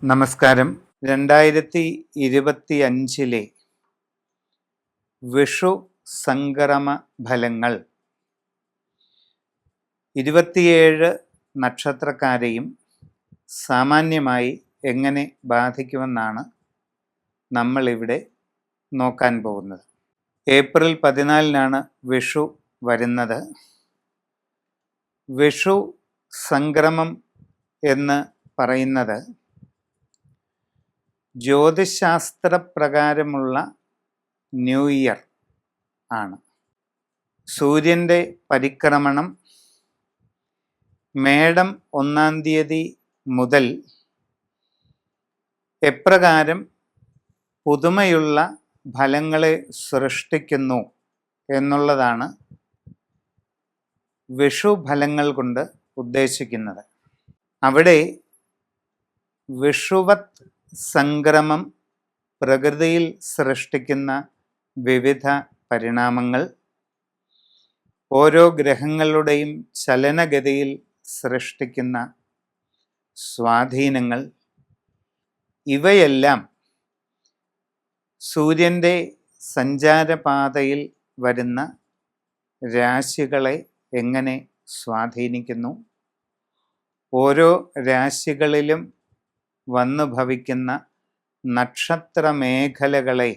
നമസ്കാരം. 2025 വിഷു സംക്രമ ഫലങ്ങൾ 27 നക്ഷത്രക്കാരെയും സാമാന്യമായി എങ്ങനെ ബാധിക്കുമെന്നാണ് നമ്മളിവിടെ നോക്കാൻ പോകുന്നത്. ഏപ്രിൽ 14 വിഷു വരുന്നത്. വിഷു സംക്രമം എന്ന് പറയുന്നത് ജ്യോതിശാസ്ത്രപ്രകാരമുള്ള ന്യൂ ഇയർ ആണ്. സൂര്യൻ്റെ പരിക്രമണം മേടം 1 തീയതി മുതൽ എപ്രകാരം പുതുമയുള്ള ഫലങ്ങളെ സൃഷ്ടിക്കുന്നു എന്നുള്ളതാണ് വിഷു ഫലങ്ങൾ കൊണ്ട് ഉദ്ദേശിക്കുന്നത്. അവിടെ വിഷുവത് സംക്രമം പ്രകൃതിയിൽ സൃഷ്ടിക്കുന്ന വിവിധ പരിണാമങ്ങൾ, ഓരോ ഗ്രഹങ്ങളുടെയും ചലനഗതിയിൽ സൃഷ്ടിക്കുന്ന സ്വാധീനങ്ങൾ, ഇവയെല്ലാം സൂര്യൻ്റെ സഞ്ചാരപാതയിൽ വരുന്ന രാശികളെ എങ്ങനെ സ്വാധീനിക്കുന്നു, ഓരോ രാശികളിലും വന്നു ഭവിക്കുന്ന നക്ഷത്രമേഖലകളെ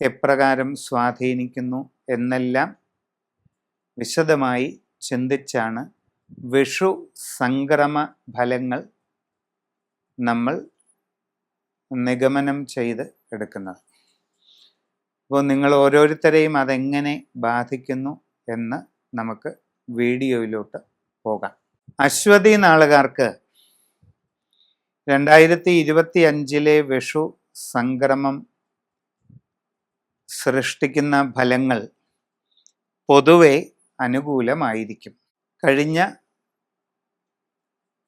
എപ്രകാരം സ്വാധീനിക്കുന്നു എന്നെല്ലാം വിശദമായി ചിന്തിച്ചാണ് വിഷു സംക്രമ ഫലങ്ങൾ നമ്മൾ നിഗമനം ചെയ്ത് എടുക്കുന്നത്. അപ്പോൾ നിങ്ങൾ ഓരോരുത്തരെയും അതെങ്ങനെ ബാധിക്കുന്നു എന്ന് നമുക്ക് വീഡിയോയിലോട്ട് പോകാം. അശ്വതി നാളുകാർക്ക് 2025 വിഷു സംക്രമം സൃഷ്ടിക്കുന്ന ഫലങ്ങൾ പൊതുവെ അനുകൂലമായിരിക്കും. കഴിഞ്ഞ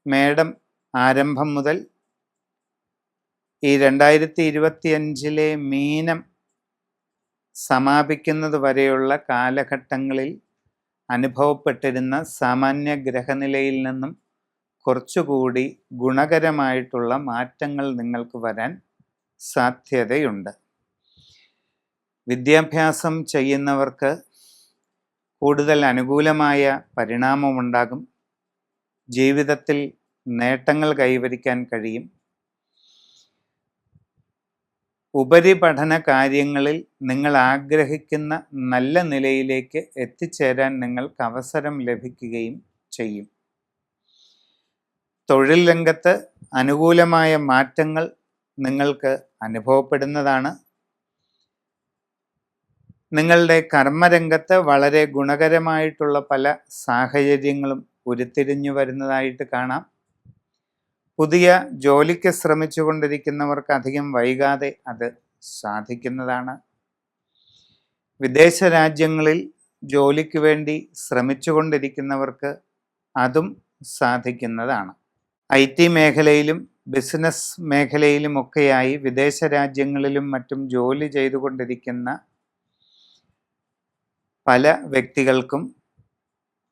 മേടം ആരംഭം മുതൽ ഈ 2025 മീനം സമാപിക്കുന്നത് വരെയുള്ള കാലഘട്ടങ്ങളിൽ അനുഭവപ്പെട്ടിരുന്ന സാമാന്യ ഗ്രഹനിലയിൽ നിന്നും കുറച്ചുകൂടി ഗുണകരമായിട്ടുള്ള മാറ്റങ്ങൾ നിങ്ങൾക്ക് വരാൻ സാധ്യതയുണ്ട്. വിദ്യാഭ്യാസം ചെയ്യുന്നവർക്ക് കൂടുതൽ അനുകൂലമായ പരിണാമമുണ്ടാകും. ജീവിതത്തിൽ നേട്ടങ്ങൾ കൈവരിക്കാൻ കഴിയും. ഉപരിപഠന കാര്യങ്ങളിൽ നിങ്ങൾ ആഗ്രഹിക്കുന്ന നല്ല നിലയിലേക്ക് എത്തിച്ചേരാൻ നിങ്ങൾക്ക് അവസരം ലഭിക്കുകയും ചെയ്യും. തൊഴിൽ രംഗത്ത് അനുകൂലമായ മാറ്റങ്ങൾ നിങ്ങൾക്ക് അനുഭവപ്പെടുന്നതാണ്. നിങ്ങളുടെ കർമ്മരംഗത്ത് വളരെ ഗുണകരമായിട്ടുള്ള പല സാഹചര്യങ്ങളും ഉരുത്തിരിഞ്ഞു വരുന്നതായിട്ട് കാണാം. പുതിയ ജോലിക്ക് ശ്രമിച്ചു കൊണ്ടിരിക്കുന്നവർക്ക് അധികം വൈകാതെ അത് സാധിക്കുന്നതാണ്. വിദേശ രാജ്യങ്ങളിൽ ജോലിക്ക് വേണ്ടി ശ്രമിച്ചു കൊണ്ടിരിക്കുന്നവർക്ക് അതും സാധിക്കുന്നതാണ്. IT മേഖലയിലും ബിസിനസ് മേഖലയിലുമൊക്കെയായി വിദേശ രാജ്യങ്ങളിലും മറ്റും ജോലി ചെയ്തുകൊണ്ടിരിക്കുന്ന പല വ്യക്തികൾക്കും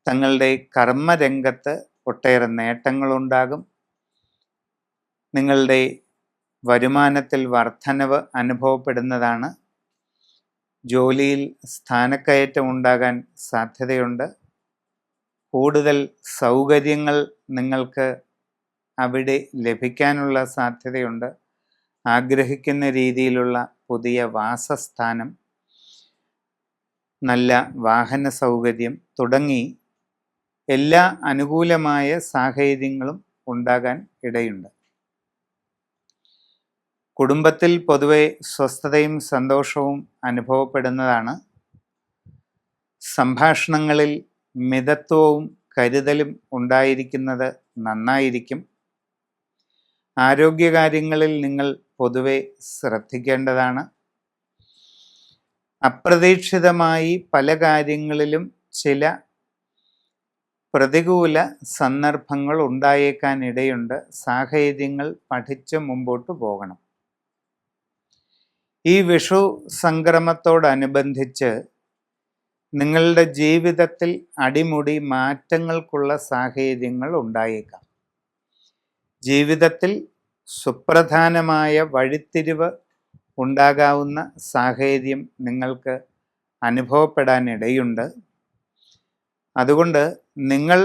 തങ്ങളുടെ കർമ്മരംഗത്ത് ഒട്ടേറെ നേട്ടങ്ങളുണ്ടാകും. നിങ്ങളുടെ വരുമാനത്തിൽ വർധനവ് അനുഭവപ്പെടുന്നതാണ്. ജോലിയിൽ സ്ഥാനക്കയറ്റം ഉണ്ടാകാൻ സാധ്യതയുണ്ട്. കൂടുതൽ സൗകര്യങ്ങൾ നിങ്ങൾക്ക് അവിടെ ലഭിക്കാനുള്ള സാധ്യതയുണ്ട്. ആഗ്രഹിക്കുന്ന രീതിയിലുള്ള പുതിയ വാസസ്ഥാനം, നല്ല വാഹന സൗകര്യം തുടങ്ങി എല്ലാ അനുകൂലമായ സാഹചര്യങ്ങളും ഉണ്ടാകാൻ ഇടയുണ്ട്. കുടുംബത്തിൽ പൊതുവെ സ്വസ്ഥതയും സന്തോഷവും അനുഭവപ്പെടുന്നതാണ്. സംഭാഷണങ്ങളിൽ മിതത്വവും കരുതലും ഉണ്ടായിരിക്കുന്നത് നന്നായിരിക്കും. ആരോഗ്യകാര്യങ്ങളിൽ നിങ്ങൾ പൊതുവെ ശ്രദ്ധിക്കേണ്ടതാണ്. അപ്രതീക്ഷിതമായി പല കാര്യങ്ങളിലും ചില പ്രതികൂല സന്ദർഭങ്ങൾ ഉണ്ടായേക്കാൻ ഇടയുണ്ട്. സാഹചര്യങ്ങൾ പഠിച്ച് മുമ്പോട്ട് പോകണം. ഈ വിഷു സംക്രമത്തോടനുബന്ധിച്ച് നിങ്ങളുടെ ജീവിതത്തിൽ അടിമുടി മാറ്റങ്ങൾക്കുള്ള സാഹചര്യങ്ങൾ ഉണ്ടായേക്കാം. ജീവിതത്തിൽ സുപ്രധാനമായ വഴിത്തിരിവ് ഉണ്ടാകാവുന്ന സാഹചര്യം നിങ്ങൾക്ക് അനുഭവപ്പെടാനിടയുണ്ട്. അതുകൊണ്ട് നിങ്ങൾ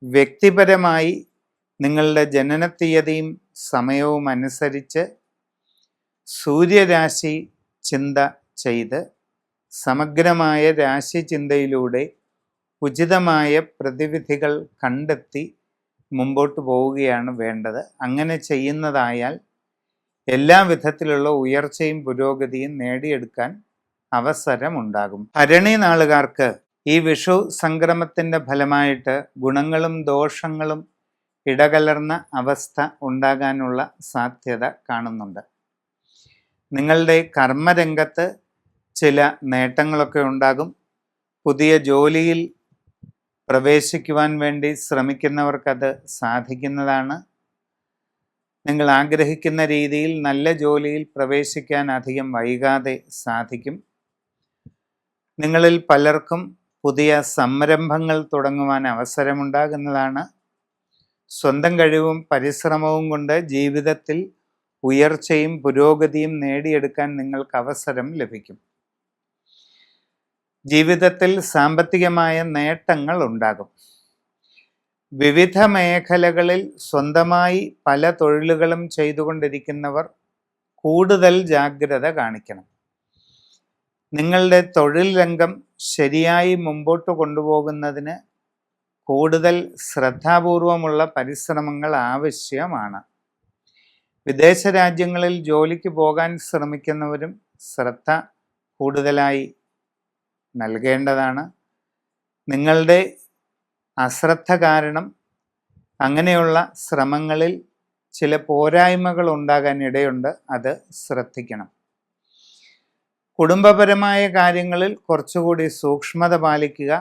വ്യക്തിപരമായി നിങ്ങളുടെ ജനനത്തീയതിയും സമയവും അനുസരിച്ച് സൂര്യരാശി ചിന്ത ചെയ്ത് സമഗ്രമായ രാശിചിന്തയിലൂടെ ഉചിതമായ പ്രതിവിധികൾ കണ്ടെത്തി മുമ്പോട്ട് പോവുകയാണ് വേണ്ടത്. അങ്ങനെ ചെയ്യുന്നതായാൽ എല്ലാ വിധത്തിലുള്ള ഉയർച്ചയും പുരോഗതിയും നേടിയെടുക്കാൻ അവസരമുണ്ടാകും. ഭരണി നാളുകാർക്ക് ഈ വിഷു സംക്രമത്തിൻ്റെ ഫലമായിട്ട് ഗുണങ്ങളും ദോഷങ്ങളും ഇടകലർന്ന അവസ്ഥ ഉണ്ടാകാനുള്ള സാധ്യത കാണുന്നുണ്ട്. നിങ്ങളുടെ കർമ്മരംഗത്ത് ചില നേട്ടങ്ങളൊക്കെ ഉണ്ടാകും. പുതിയ ജോലിയിൽ പ്രവേശിക്കുവാൻ വേണ്ടി ശ്രമിക്കുന്നവർക്കത് സാധിക്കുന്നതാണ്. നിങ്ങൾ ആഗ്രഹിക്കുന്ന രീതിയിൽ നല്ല ജോലിയിൽ പ്രവേശിക്കാൻ അധികം വൈകാതെ സാധിക്കും. നിങ്ങളിൽ പലർക്കും പുതിയ സംരംഭങ്ങൾ തുടങ്ങുവാൻ അവസരമുണ്ടാകുന്നതാണ്. സ്വന്തം കഴിവും പരിശ്രമവും കൊണ്ട് ജീവിതത്തിൽ ഉയർച്ചയും പുരോഗതിയും നേടിയെടുക്കാൻ നിങ്ങൾക്ക് അവസരം ലഭിക്കും. ജീവിതത്തിൽ സാമ്പത്തികമായ നേട്ടങ്ങൾ ഉണ്ടാകും. വിവിധ മേഖലകളിൽ സ്വന്തമായി പല തൊഴിലുകളും ചെയ്തുകൊണ്ടിരിക്കുന്നവർ കൂടുതൽ ജാഗ്രത കാണിക്കണം. നിങ്ങളുടെ തൊഴിൽ രംഗം ശരിയായി മുമ്പോട്ട് കൊണ്ടുപോകുന്നതിന് കൂടുതൽ ശ്രദ്ധാപൂർവമുള്ള പരിശ്രമങ്ങൾ ആവശ്യമാണ്. വിദേശ രാജ്യങ്ങളിൽ ജോലിക്ക് പോകാൻ ശ്രമിക്കുന്നവരും ശ്രദ്ധ കൂടുതലായി നൽകേണ്ടതാണ്. നിങ്ങളുടെ അശ്രദ്ധ കാരണം അങ്ങനെയുള്ള ശ്രമങ്ങളിൽ ചില പോരായ്മകൾ ഉണ്ടാകാൻ ഇടയുണ്ട്. അത് ശ്രദ്ധിക്കണം. കുടുംബപരമായ കാര്യങ്ങളിൽ കുറച്ചുകൂടി സൂക്ഷ്മത പാലിക്കുക.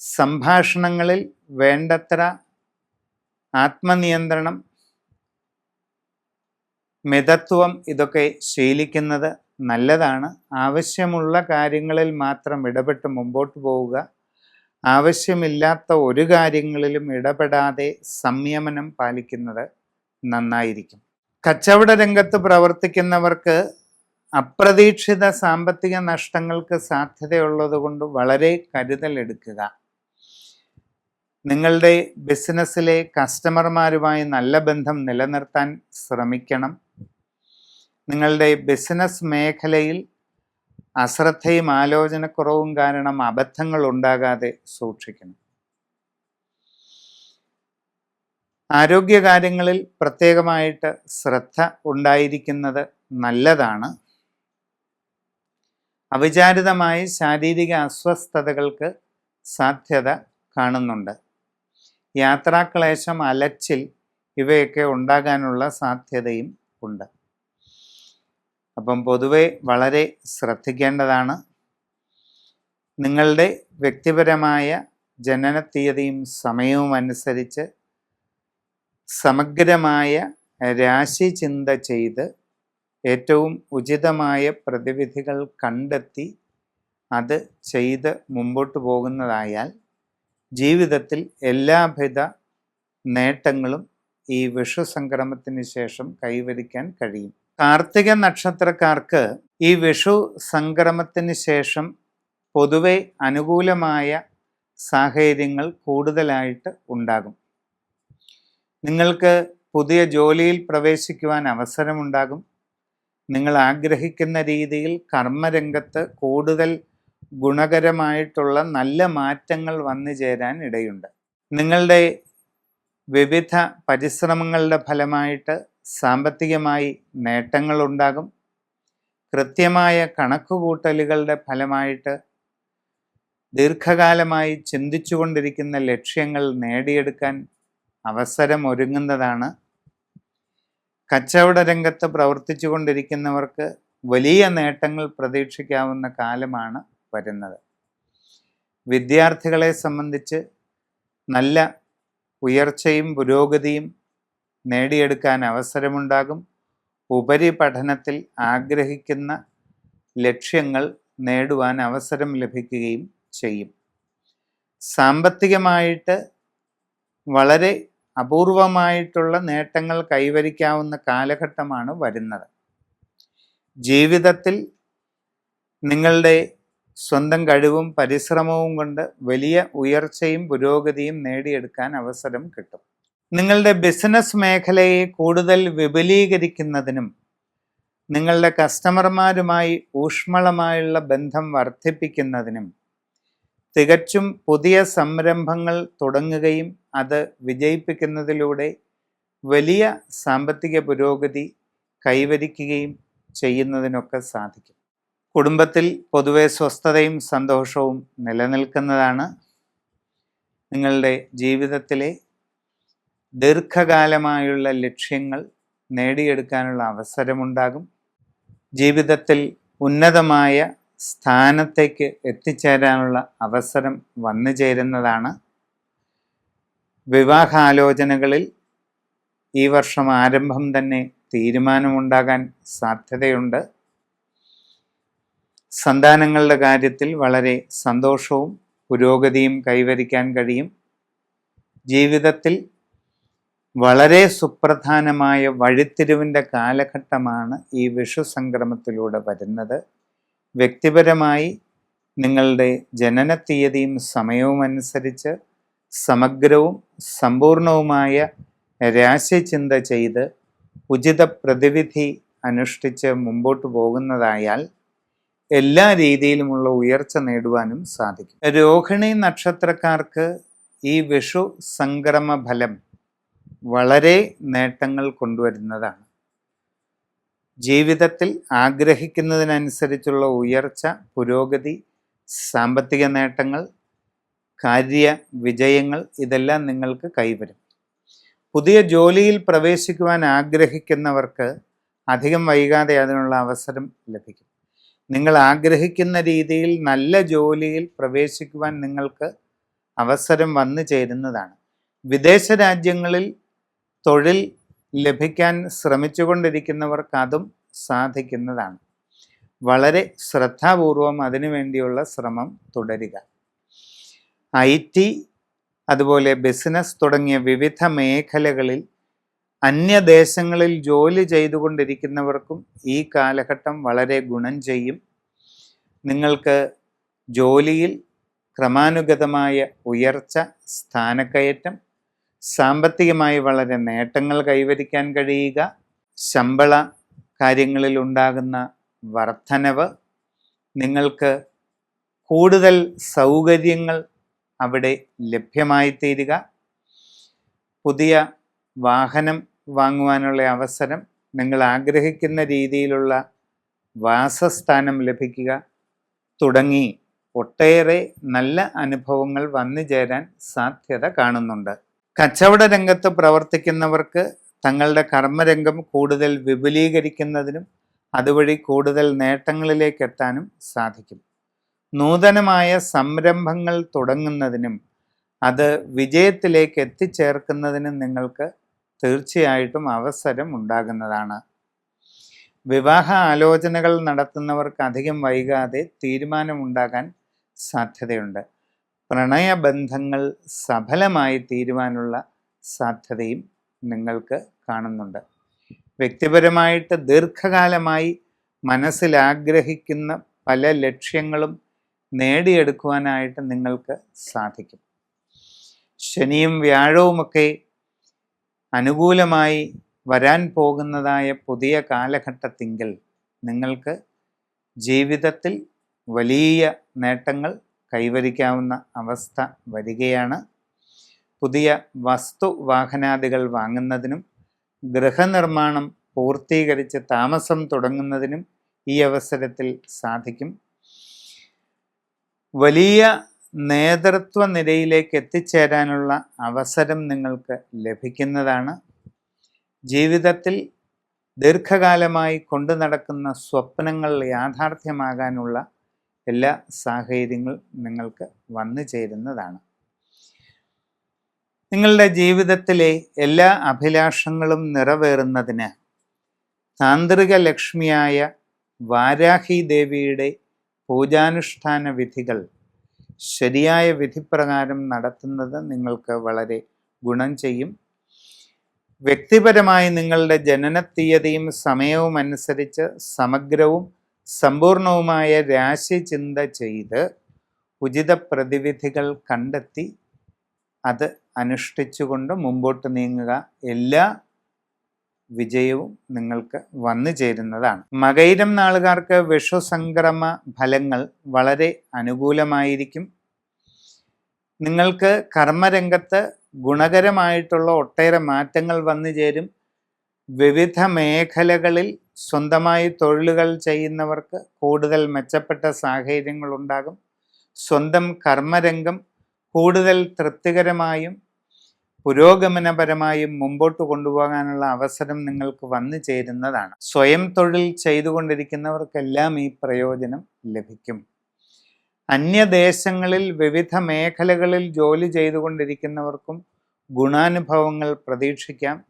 സംഭാഷണങ്ങളിൽ വേണ്ടത്ര ആത്മനിയന്ത്രണം, മിതത്വം ഇതൊക്കെ ശീലിക്കുന്നത് നല്ലതാണ്. ആവശ്യമുള്ള കാര്യങ്ങളിൽ മാത്രം ഇടപെട്ട് മുമ്പോട്ട് പോവുക. ആവശ്യമില്ലാത്ത ഒരു കാര്യങ്ങളിലും ഇടപെടാതെ സംയമനം പാലിക്കുന്നത് നന്നായിരിക്കും. കച്ചവട രംഗത്ത് പ്രവർത്തിക്കുന്നവർക്ക് അപ്രതീക്ഷിത സാമ്പത്തിക നഷ്ടങ്ങൾക്ക് സാധ്യതയുള്ളത് കൊണ്ട് വളരെ കരുതലെടുക്കുക. നിങ്ങളുടെ ബിസിനസ്സിലെ കസ്റ്റമർമാരുമായി നല്ല ബന്ധം നിലനിർത്താൻ ശ്രമിക്കണം. നിങ്ങളുടെ ബിസിനസ് മേഖലയിൽ അശ്രദ്ധയും ആലോചനക്കുറവും കാരണം അബദ്ധങ്ങൾ ഉണ്ടാകാതെ സൂക്ഷിക്കണം. ആരോഗ്യകാര്യങ്ങളിൽ പ്രത്യേകമായിട്ട് ശ്രദ്ധ ഉണ്ടായിരിക്കുന്നത് നല്ലതാണ്. അവിചാരിതമായി ശാരീരിക അസ്വസ്ഥതകൾക്ക് സാധ്യത കാണുന്നുണ്ട്. യാത്രാക്ലേശം, അലച്ചിൽ ഇവയൊക്കെ ഉണ്ടാകാനുള്ള സാധ്യതയും ഉണ്ട്. അപ്പം പൊതുവെ വളരെ ശ്രദ്ധിക്കേണ്ടതാണ്. നിങ്ങളുടെ വ്യക്തിപരമായ ജനനത്തീയതിയും സമയവും അനുസരിച്ച് സമഗ്രമായ രാശിചിന്ത ചെയ്ത് ഏറ്റവും ഉചിതമായ പ്രതിവിധികൾ കണ്ടെത്തി അത് ചെയ്ത് മുമ്പോട്ട് പോകുന്നതായാൽ ജീവിതത്തിൽ എല്ലാവിധ നേട്ടങ്ങളും ഈ വിഷു സംക്രമത്തിന് ശേഷം കൈവരിക്കാൻ കഴിയും. കാർത്തിക നക്ഷത്രക്കാർക്ക് ഈ വിഷു സംക്രമത്തിന് ശേഷം പൊതുവെ അനുകൂലമായ സാഹചര്യങ്ങൾ കൂടുതലായിട്ട് ഉണ്ടാകും. നിങ്ങൾക്ക് പുതിയ ജോലിയിൽ പ്രവേശിക്കുവാൻ അവസരമുണ്ടാകും. നിങ്ങൾ ആഗ്രഹിക്കുന്ന രീതിയിൽ കർമ്മരംഗത്ത് കൂടുതൽ ഗുണകരമായിട്ടുള്ള നല്ല മാറ്റങ്ങൾ വന്നു ചേരാൻ ഇടയുണ്ട്. നിങ്ങളുടെ വിവിധ പരിശ്രമങ്ങളുടെ ഫലമായിട്ട് സാമ്പത്തികമായി നേട്ടങ്ങളുണ്ടാകും. കൃത്യമായ കണക്കുകൂട്ടലുകളുടെ ഫലമായിട്ട് ദീർഘകാലമായി ചിന്തിച്ചുകൊണ്ടിരിക്കുന്ന ലക്ഷ്യങ്ങൾ നേടിയെടുക്കാൻ അവസരമൊരുങ്ങുന്നതാണ്. കച്ചവട രംഗത്ത് പ്രവർത്തിച്ചു കൊണ്ടിരിക്കുന്നവർക്ക് വലിയ നേട്ടങ്ങൾ പ്രതീക്ഷിക്കാവുന്ന കാലമാണ് വരുന്നത്. വിദ്യാർത്ഥികളെ സംബന്ധിച്ച് നല്ല ഉയർച്ചയും പുരോഗതിയും നേടിയെടുക്കാൻ അവസരമുണ്ടാകും. ഉപരിപഠനത്തിൽ ആഗ്രഹിക്കുന്ന ലക്ഷ്യങ്ങൾ നേടുവാൻ അവസരം ലഭിക്കുകയും ചെയ്യും. സാമ്പത്തികമായിട്ട് വളരെ അപൂർവമായിട്ടുള്ള നേട്ടങ്ങൾ കൈവരിക്കാവുന്ന കാലഘട്ടമാണ് വരുന്നത്. ജീവിതത്തിൽ നിങ്ങളുടെ സ്വന്തം കഴിവും പരിശ്രമവും കൊണ്ട് വലിയ ഉയർച്ചയും പുരോഗതിയും നേടിയെടുക്കാൻ അവസരം കിട്ടും. നിങ്ങളുടെ ബിസിനസ് മേഖലയെ കൂടുതൽ വിപുലീകരിക്കുന്നതിനും നിങ്ങളുടെ കസ്റ്റമർമാരുമായി ഊഷ്മളമായുള്ള ബന്ധം വർദ്ധിപ്പിക്കുന്നതിനും തികച്ചും പുതിയ സംരംഭങ്ങൾ തുടങ്ങുകയും അത് വിജയിപ്പിക്കുന്നതിലൂടെ വലിയ സാമ്പത്തിക പുരോഗതി കൈവരിക്കുകയും ചെയ്യുന്നതിനൊക്കെ സാധിക്കും. കുടുംബത്തിൽ പൊതുവെ സ്വസ്ഥതയും സന്തോഷവും നിലനിൽക്കുന്നതാണ്. നിങ്ങളുടെ ജീവിതത്തിലെ ദീർഘകാലമായുള്ള ലക്ഷ്യങ്ങൾ നേടിയെടുക്കാനുള്ള അവസരമുണ്ടാകും. ജീവിതത്തിൽ ഉന്നതമായ സ്ഥാനത്തേക്ക് എത്തിച്ചേരാനുള്ള അവസരം വന്നു ചേരുന്നതാണ്. വിവാഹാലോചനകളിൽ ഈ വർഷം ആരംഭം തന്നെ തീരുമാനമുണ്ടാകാൻ സാധ്യതയുണ്ട്. സന്താനങ്ങളുടെ കാര്യത്തിൽ വളരെ സന്തോഷവും പുരോഗതിയും കൈവരിക്കാൻ കഴിയും. ജീവിതത്തിൽ വളരെ സുപ്രധാനമായ വഴിത്തിരിവിൻ്റെ കാലഘട്ടമാണ് ഈ വിഷു സംക്രമത്തിലൂടെ വരുന്നത്. വ്യക്തിപരമായി നിങ്ങളുടെ ജനന തീയതിയും സമയവും അനുസരിച്ച് സമഗ്രവും സമ്പൂർണവുമായ രാശിചിന്ത ചെയ്ത് ഉചിത പ്രതിവിധി അനുഷ്ഠിച്ച് മുമ്പോട്ട് പോകുന്നതായാൽ എല്ലാ രീതിയിലുമുള്ള ഉയർച്ച നേടുവാനും സാധിക്കും. രോഹിണി നക്ഷത്രക്കാർക്ക് ഈ വിഷു സംക്രമ ഫലം വളരെ നേട്ടങ്ങൾ കൊണ്ടുവരുന്നതാണ്. ജീവിതത്തിൽ ആഗ്രഹിക്കുന്നതിനനുസരിച്ചുള്ള ഉയർച്ച, പുരോഗതി, സാമ്പത്തിക നേട്ടങ്ങൾ, കാര്യ വിജയങ്ങൾ ഇതെല്ലാം നിങ്ങൾക്ക് കൈവരും. പുതിയ ജോലിയിൽ പ്രവേശിക്കുവാൻ ആഗ്രഹിക്കുന്നവർക്ക് അധികം വൈകാതെ അതിനുള്ള അവസരം ലഭിക്കും. നിങ്ങൾ ആഗ്രഹിക്കുന്ന രീതിയിൽ നല്ല ജോലിയിൽ പ്രവേശിക്കുവാൻ നിങ്ങൾക്ക് അവസരം വന്നു ചേരുന്നതാണ്. വിദേശ രാജ്യങ്ങളിൽ തൊഴിൽ ലഭിക്കാൻ ശ്രമിച്ചുകൊണ്ടിരിക്കുന്നവർക്ക് അതും സാധിക്കുന്നതാണ്. വളരെ ശ്രദ്ധാപൂർവം അതിനുവേണ്ടിയുള്ള ശ്രമം തുടരുക. IT അതുപോലെ ബിസിനസ് തുടങ്ങിയ വിവിധ മേഖലകളിൽ അന്യദേശങ്ങളിൽ ജോലി ചെയ്തുകൊണ്ടിരിക്കുന്നവർക്കും ഈ കാലഘട്ടം വളരെ ഗുണം ചെയ്യും. നിങ്ങൾക്ക് ജോലിയിൽ ക്രമാനുഗതമായ ഉയർച്ച, സ്ഥാനക്കയറ്റം, സാമ്പത്തികമായി വളരെ നേട്ടങ്ങൾ കൈവരിക്കാൻ കഴിയുക, ശമ്പള കാര്യങ്ങളിൽ ഉണ്ടാകുന്ന വർധനവ്, നിങ്ങൾക്ക് കൂടുതൽ സൗകര്യങ്ങൾ അവിടെ ലഭ്യമായി തീരുക, പുതിയ വാഹനം വാങ്ങുവാനുള്ള അവസരം, നിങ്ങൾ ആഗ്രഹിക്കുന്ന രീതിയിലുള്ള വാസസ്ഥാനം ലഭിക്കുക തുടങ്ങി ഒട്ടേറെ നല്ല അനുഭവങ്ങൾ വന്നു ചേരാൻ സാധ്യത കാണുന്നുണ്ട്. കച്ചവട രംഗത്ത് പ്രവർത്തിക്കുന്നവർക്ക് തങ്ങളുടെ കർമ്മരംഗം കൂടുതൽ വിപുലീകരിക്കുന്നതിനും അതുവഴി കൂടുതൽ നേട്ടങ്ങളിലേക്ക് എത്താനും സാധിക്കും. നൂതനമായ സംരംഭങ്ങൾ തുടങ്ങുന്നതിനും അത് വിജയത്തിലേക്ക് എത്തിച്ചേർക്കുന്നതിനും നിങ്ങൾക്ക് തീർച്ചയായിട്ടും അവസരം ഉണ്ടാകുന്നതാണ്. വിവാഹ ആലോചനകൾ നടത്തുന്നവർക്ക് അധികം വൈകാതെ തീരുമാനമുണ്ടാകാൻ സാധ്യതയുണ്ട്. പ്രണയബന്ധങ്ങൾ സഫലമായി തീരുവാനുള്ള സാധ്യതയും നിങ്ങൾക്ക് കാണുന്നുണ്ട്. വ്യക്തിപരമായിട്ട് ദീർഘകാലമായി മനസ്സിൽ ആഗ്രഹിക്കുന്ന പല ലക്ഷ്യങ്ങളും നേടിയെടുക്കുവാനായിട്ട് നിങ്ങൾക്ക് സാധിക്കും. ശനിയും വ്യാഴവുമൊക്കെ അനുകൂലമായി വരാൻ പോകുന്നതായ പുതിയ കാലഘട്ടത്തിങ്കിൽ നിങ്ങൾക്ക് ജീവിതത്തിൽ വലിയ നേട്ടങ്ങൾ കൈവരിക്കാവുന്ന അവസ്ഥ വരികയാണ്. പുതിയ വസ്തു വാഹനാദികൾ വാങ്ങുന്നതിനും ഗൃഹനിർമ്മാണം പൂർത്തീകരിച്ച് താമസം തുടങ്ങുന്നതിനും ഈ അവസരത്തിൽ സാധിക്കും. വലിയ നേതൃത്വ നിരയിലേക്ക് എത്തിച്ചേരാനുള്ള അവസരം നിങ്ങൾക്ക് ലഭിക്കുന്നതാണ്. ജീവിതത്തിൽ ദീർഘകാലമായി കൊണ്ടു നടക്കുന്ന സ്വപ്നങ്ങൾ യാഥാർത്ഥ്യമാകാനുള്ള എല്ലാ സാഹചര്യങ്ങളും നിങ്ങൾക്ക് വന്നു ചേരുന്നതാണ്. നിങ്ങളുടെ ജീവിതത്തിലെ എല്ലാ അഭിലാഷങ്ങളും നിറവേറുന്നതിന് താന്ത്രിക ലക്ഷ്മിയായ വാരാഹി ദേവിയുടെ പൂജാനുഷ്ഠാന വിധികൾ ശരിയായ വിധിപ്രകാരം നടത്തുന്നത് നിങ്ങൾക്ക് വളരെ ഗുണം ചെയ്യും. വ്യക്തിപരമായി നിങ്ങളുടെ ജനനത്തീയതിയും സമയവും അനുസരിച്ച് സമഗ്രവും സമ്പൂർണവുമായ രാശിചിന്ത ചെയ്ത് ഉചിത പ്രതിവിധികൾ കണ്ടെത്തി അത് അനുഷ്ഠിച്ചുകൊണ്ട് മുമ്പോട്ട് നീങ്ങുക. എല്ലാ വിജയവും നിങ്ങൾക്ക് വന്നു ചേരുന്നതാണ്. മകയിരം നാളുകാർക്ക് വിഷുസംക്രമ ഫലങ്ങൾ വളരെ അനുകൂലമായിരിക്കും. നിങ്ങൾക്ക് കർമ്മരംഗത്ത് ഗുണകരമായിട്ടുള്ള ഒട്ടേറെ മാറ്റങ്ങൾ വന്നു ചേരും. വിവിധ മേഖലകളിൽ സ്വന്തമായി തൊഴിലുകൾ ചെയ്യുന്നവർക്ക് കൂടുതൽ മെച്ചപ്പെട്ട സാഹചര്യങ്ങൾ ഉണ്ടാകും. സ്വന്തം കർമ്മരംഗം കൂടുതൽ തൃപ്തികരമായും പുരോഗമനപരമായും മുമ്പോട്ട് കൊണ്ടുപോകാനുള്ള അവസരം നിങ്ങൾക്ക് വന്നു ചേരുന്നതാണ്. സ്വയം തൊഴിൽ ചെയ്തുകൊണ്ടിരിക്കുന്നവർക്കെല്ലാം ഈ പ്രയോജനം ലഭിക്കും. അന്യദേശങ്ങളിൽ വിവിധ മേഖലകളിൽ ജോലി ചെയ്തുകൊണ്ടിരിക്കുന്നവർക്കും ഗുണാനുഭവങ്ങൾ പ്രതീക്ഷിക്കാം.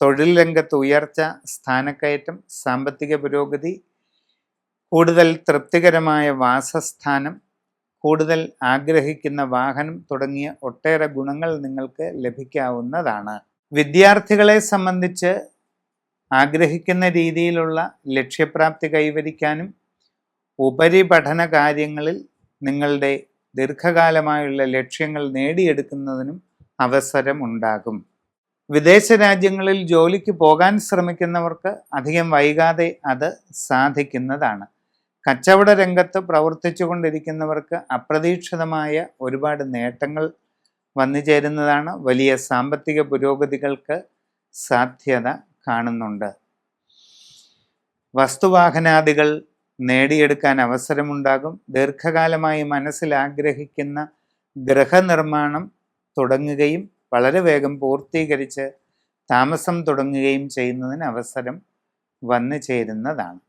തൊഴിൽ രംഗത്ത് ഉയർച്ച, സ്ഥാനക്കയറ്റം, സാമ്പത്തിക പുരോഗതി, കൂടുതൽ തൃപ്തികരമായ വാസസ്ഥാനം, കൂടുതൽ ആഗ്രഹിക്കുന്ന വാഹനം തുടങ്ങിയ ഒട്ടേറെ ഗുണങ്ങൾ നിങ്ങൾക്ക് ലഭിക്കാവുന്നതാണ്. വിദ്യാർത്ഥികളെ സംബന്ധിച്ച് ആഗ്രഹിക്കുന്ന രീതിയിലുള്ള ലക്ഷ്യപ്രാപ്തി കൈവരിക്കാനും ഉപരിപഠന കാര്യങ്ങളിൽ നിങ്ങളുടെ ദീർഘകാലമായുള്ള ലക്ഷ്യങ്ങൾ നേടിയെടുക്കുന്നതിനും അവസരമുണ്ടാകും. വിദേശ രാജ്യങ്ങളിൽ ജോലിക്ക് പോകാൻ ശ്രമിക്കുന്നവർക്ക് അധികം വൈകാതെ അത് സാധിക്കുന്നതാണ്. കച്ചവട രംഗത്ത് പ്രവർത്തിച്ചു കൊണ്ടിരിക്കുന്നവർക്ക് അപ്രതീക്ഷിതമായ ഒരുപാട് നേട്ടങ്ങൾ വന്നു ചേരുന്നതാണ്. വലിയ സാമ്പത്തിക പുരോഗതികൾക്ക് സാധ്യത കാണുന്നുണ്ട്. വസ്തുവാഹനാദികൾ നേടിയെടുക്കാൻ അവസരമുണ്ടാകും. ദീർഘകാലമായി മനസ്സിൽ ആഗ്രഹിക്കുന്ന ഗൃഹനിർമ്മാണം തുടങ്ങുകയും വളരെ വേഗം പൂർത്തീകരിച്ച് താമസം തുടങ്ങുകയും ചെയ്യുന്നതിന് അവസരം വന്നു ചേരുന്നതാണ്.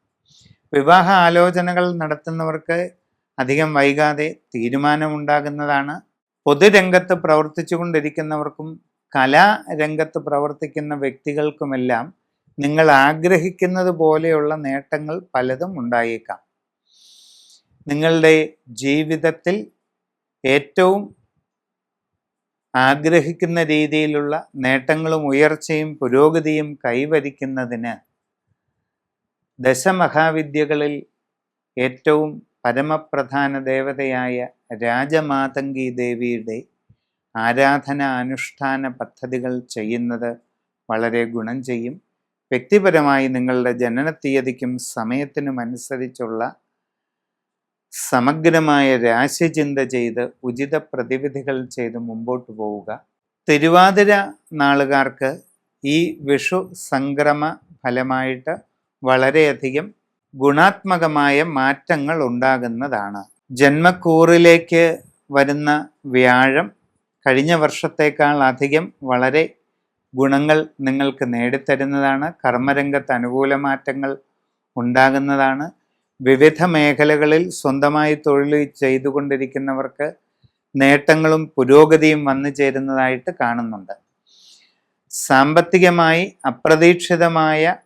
വിവാഹ ആലോചനകൾ നടത്തുന്നവർക്ക് അധികം വൈകാതെ തീരുമാനമുണ്ടാകുന്നതാണ്. പൊതുരംഗത്ത് പ്രവർത്തിച്ചു കൊണ്ടിരിക്കുന്നവർക്കും കലാരംഗത്ത് പ്രവർത്തിക്കുന്ന വ്യക്തികൾക്കുമെല്ലാം നിങ്ങൾ ആഗ്രഹിക്കുന്നത് പോലെയുള്ള നേട്ടങ്ങൾ പലതും ഉണ്ടായേക്കാം. നിങ്ങളുടെ ജീവിതത്തിൽ ഏറ്റവും ആഗ്രഹിക്കുന്ന രീതിയിലുള്ള നേട്ടങ്ങളും ഉയർച്ചയും പുരോഗതിയും കൈവരിക്കുന്നതിന് ദശമഹാവിദ്യകളിൽ ഏറ്റവും പരമപ്രധാന ദേവതയായ രാജമാതംഗി ദേവിയുടെ ആരാധന അനുഷ്ഠാന പദ്ധതികൾ ചെയ്യുന്നത് വളരെ ഗുണം ചെയ്യും. വ്യക്തിപരമായി നിങ്ങളുടെ ജനനത്തീയതിക്കും സമയത്തിനും അനുസരിച്ചുള്ള സമഗ്രമായ രാശിചിന്ത ചെയ്ത് ഉചിത പ്രതിവിധികൾ ചെയ്ത് മുമ്പോട്ട് പോവുക. തിരുവാതിര നാളുകാർക്ക് ഈ വിഷു സംക്രമ ഫലമായിട്ട് വളരെയധികം ഗുണാത്മകമായ മാറ്റങ്ങൾ ഉണ്ടാകുന്നതാണ്. ജന്മക്കൂറിലേക്ക് വരുന്ന വ്യാഴം കഴിഞ്ഞ വർഷത്തേക്കാൾ അധികം വളരെ ഗുണങ്ങൾ നിങ്ങൾക്ക് നേടിത്തരുന്നതാണ്. കർമ്മരംഗത്ത് അനുകൂല മാറ്റങ്ങൾ ഉണ്ടാകുന്നതാണ്. വിവിധ മേഖലകളിൽ സ്വന്തമായി തൊഴിൽ ചെയ്തുകൊണ്ടിരിക്കുന്നവർക്ക് നേട്ടങ്ങളും പുരോഗതിയും വന്നു ചേരുന്നതായിട്ട് കാണുന്നുണ്ട്. സാമ്പത്തികമായി അപ്രതീക്ഷിതമായ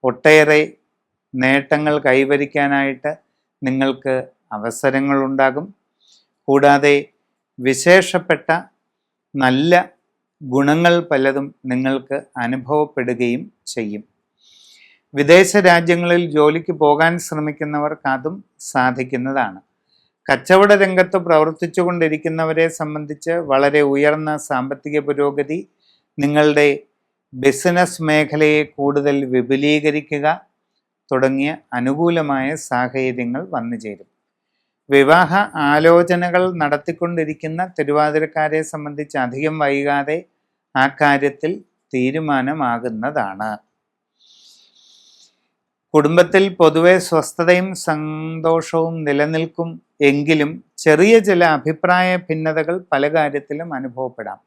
ഒട്ടേറെ നേട്ടങ്ങൾ കൈവരിക്കാനായിട്ട് നിങ്ങൾക്ക് അവസരങ്ങളുണ്ടാകും. കൂടാതെ വിശേഷപ്പെട്ട നല്ല ഗുണങ്ങൾ പലതും നിങ്ങൾക്ക് അനുഭവപ്പെടുകയും ചെയ്യും. വിദേശ രാജ്യങ്ങളിൽ ജോലിക്ക് പോകാൻ ശ്രമിക്കുന്നവർക്ക് അതും സാധിക്കുന്നതാണ്. കച്ചവട രംഗത്ത് പ്രവർത്തിച്ചു കൊണ്ടിരിക്കുന്നവരെ സംബന്ധിച്ച് വളരെ ഉയർന്ന സാമ്പത്തിക പുരോഗതി, നിങ്ങളുടെ ബിസിനസ് മേഖലയെ കൂടുതൽ വിപുലീകരിക്കുക തുടങ്ങിയ അനുകൂലമായ സാഹചര്യങ്ങൾ വന്നു ചേരും. വിവാഹ ആലോചനകൾ നടത്തിക്കൊണ്ടിരിക്കുന്ന തിരുവാതിരക്കാരെ സംബന്ധിച്ച് അധികം വൈകാതെ ആ കാര്യത്തിൽ തീരുമാനമാകുന്നതാണ്. കുടുംബത്തിൽ പൊതുവെ സ്വസ്ഥതയും സന്തോഷവും നിലനിൽക്കും എങ്കിലും ചെറിയ ചില അഭിപ്രായ ഭിന്നതകൾ പല കാര്യത്തിലും അനുഭവപ്പെടാം.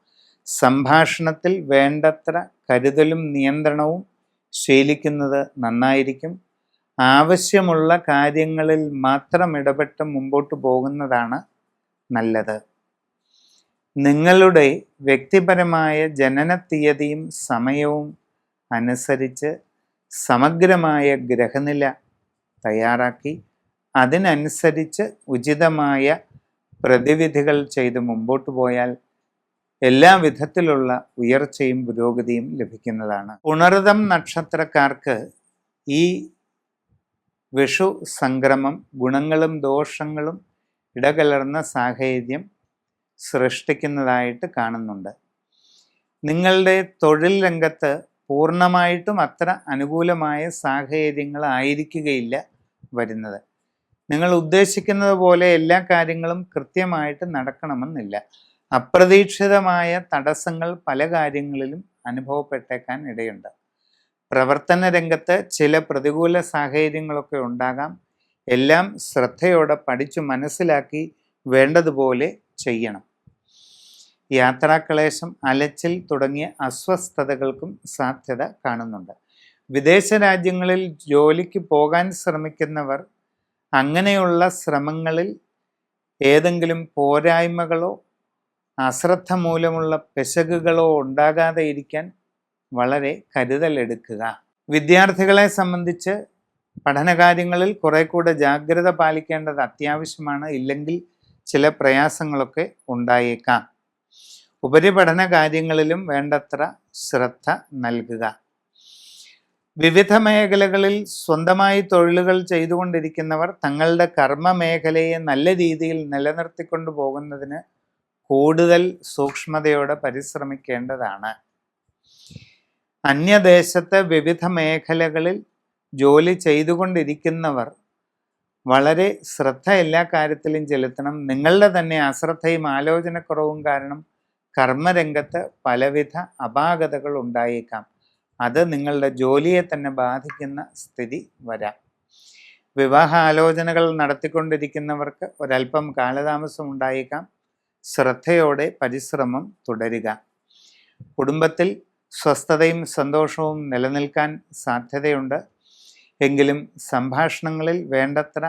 സംഭാഷണത്തിൽ വേണ്ടത്ര കരുതലും നിയന്ത്രണവും ശീലിക്കുന്നത് നന്നായിരിക്കും. ആവശ്യമുള്ള കാര്യങ്ങളിൽ മാത്രം ഇടപെട്ട് മുമ്പോട്ട് പോകുന്നതാണ് നല്ലത്. നിങ്ങളുടെ വ്യക്തിപരമായ ജനനത്തീയതിയും സമയവും അനുസരിച്ച് സമഗ്രമായ ഗ്രഹനില തയ്യാറാക്കി അതിനനുസരിച്ച് ഉചിതമായ പ്രതിവിധികൾ ചെയ്ത് മുമ്പോട്ട് പോയാൽ എല്ലാ വിധത്തിലുള്ള ഉയർച്ചയും പുരോഗതിയും ലഭിക്കുന്നതാണ്. പുണർതം നക്ഷത്രക്കാർക്ക് ഈ വിഷു സംക്രമം ഗുണങ്ങളും ദോഷങ്ങളും ഇടകലർന്ന സാഹചര്യം സൃഷ്ടിക്കുന്നതായിട്ട് കാണുന്നുണ്ട്. നിങ്ങളുടെ തൊഴിൽ രംഗത്ത് പൂർണ്ണമായിട്ടും അത്ര അനുകൂലമായ സാഹചര്യങ്ങളായിരിക്കുകയില്ല വരുന്നത്. നിങ്ങൾ ഉദ്ദേശിക്കുന്നത് പോലെ എല്ലാ കാര്യങ്ങളും കൃത്യമായിട്ട് നടക്കണമെന്നില്ല. അപ്രതീക്ഷിതമായ തടസ്സങ്ങൾ പല കാര്യങ്ങളിലും അനുഭവപ്പെട്ടേക്കാൻ ഇടയുണ്ട്. പ്രവർത്തന രംഗത്ത് ചില പ്രതികൂല സാഹചര്യങ്ങളൊക്കെ ഉണ്ടാകാം. എല്ലാം ശ്രദ്ധയോടെ പഠിച്ചു മനസ്സിലാക്കി വേണ്ടതുപോലെ ചെയ്യണം. യാത്രാക്ലേശം, അലച്ചിൽ തുടങ്ങിയ അസ്വസ്ഥതകൾക്കും സാധ്യത കാണുന്നുണ്ട്. വിദേശ രാജ്യങ്ങളിൽ ജോലിക്ക് പോകാൻ ശ്രമിക്കുന്നവർ അങ്ങനെയുള്ള ശ്രമങ്ങളിൽ ഏതെങ്കിലും പോരായ്മകളോ അശ്രദ്ധ മൂലമുള്ള പിശകുകളോ ഉണ്ടാകാതെ ഇരിക്കാൻ വളരെ കരുതലെടുക്കുക. വിദ്യാർത്ഥികളെ സംബന്ധിച്ച് പഠനകാര്യങ്ങളിൽ കുറെ കൂടെ ജാഗ്രത പാലിക്കേണ്ടത് അത്യാവശ്യമാണ്. ഇല്ലെങ്കിൽ ചില പ്രയാസങ്ങളൊക്കെ ഉണ്ടായേക്കാം. ഉപരിപഠന കാര്യങ്ങളിലും വേണ്ടത്ര ശ്രദ്ധ നൽകുക. വിവിധ മേഖലകളിൽ സ്വന്തമായി തൊഴിലുകൾ ചെയ്തുകൊണ്ടിരിക്കുന്നവർ തങ്ങളുടെ കർമ്മ മേഖലയെ നല്ല രീതിയിൽ നിലനിർത്തിക്കൊണ്ടു പോകുന്നതിന് കൂടുതൽ സൂക്ഷ്മതയോടെ പരിശ്രമിക്കേണ്ടതാണ്. അന്യദേശത്തെ വിവിധ മേഖലകളിൽ ജോലി ചെയ്തുകൊണ്ടിരിക്കുന്നവർ വളരെ ശ്രദ്ധ എല്ലാ കാര്യത്തിലും ചെലുത്തണം. നിങ്ങളുടെ തന്നെ അശ്രദ്ധയും ആലോചനക്കുറവും കാരണം കർമ്മരംഗത്ത് പലവിധ അപാകതകൾ ഉണ്ടായേക്കാം. അത് നിങ്ങളുടെ ജോലിയെ തന്നെ ബാധിക്കുന്ന സ്ഥിതി വരാം. വിവാഹ ആലോചനകൾ നടത്തിക്കൊണ്ടിരിക്കുന്നവർക്ക് ഒരല്പം കാലതാമസം ഉണ്ടായേക്കാം. ശ്രദ്ധയോടെ പരിശ്രമം തുടരുക. കുടുംബത്തിൽ സ്വസ്ഥതയും സന്തോഷവും നിലനിൽക്കാൻ സാധ്യതയുണ്ട്. എങ്കിലും സംഭാഷണങ്ങളിൽ വേണ്ടത്ര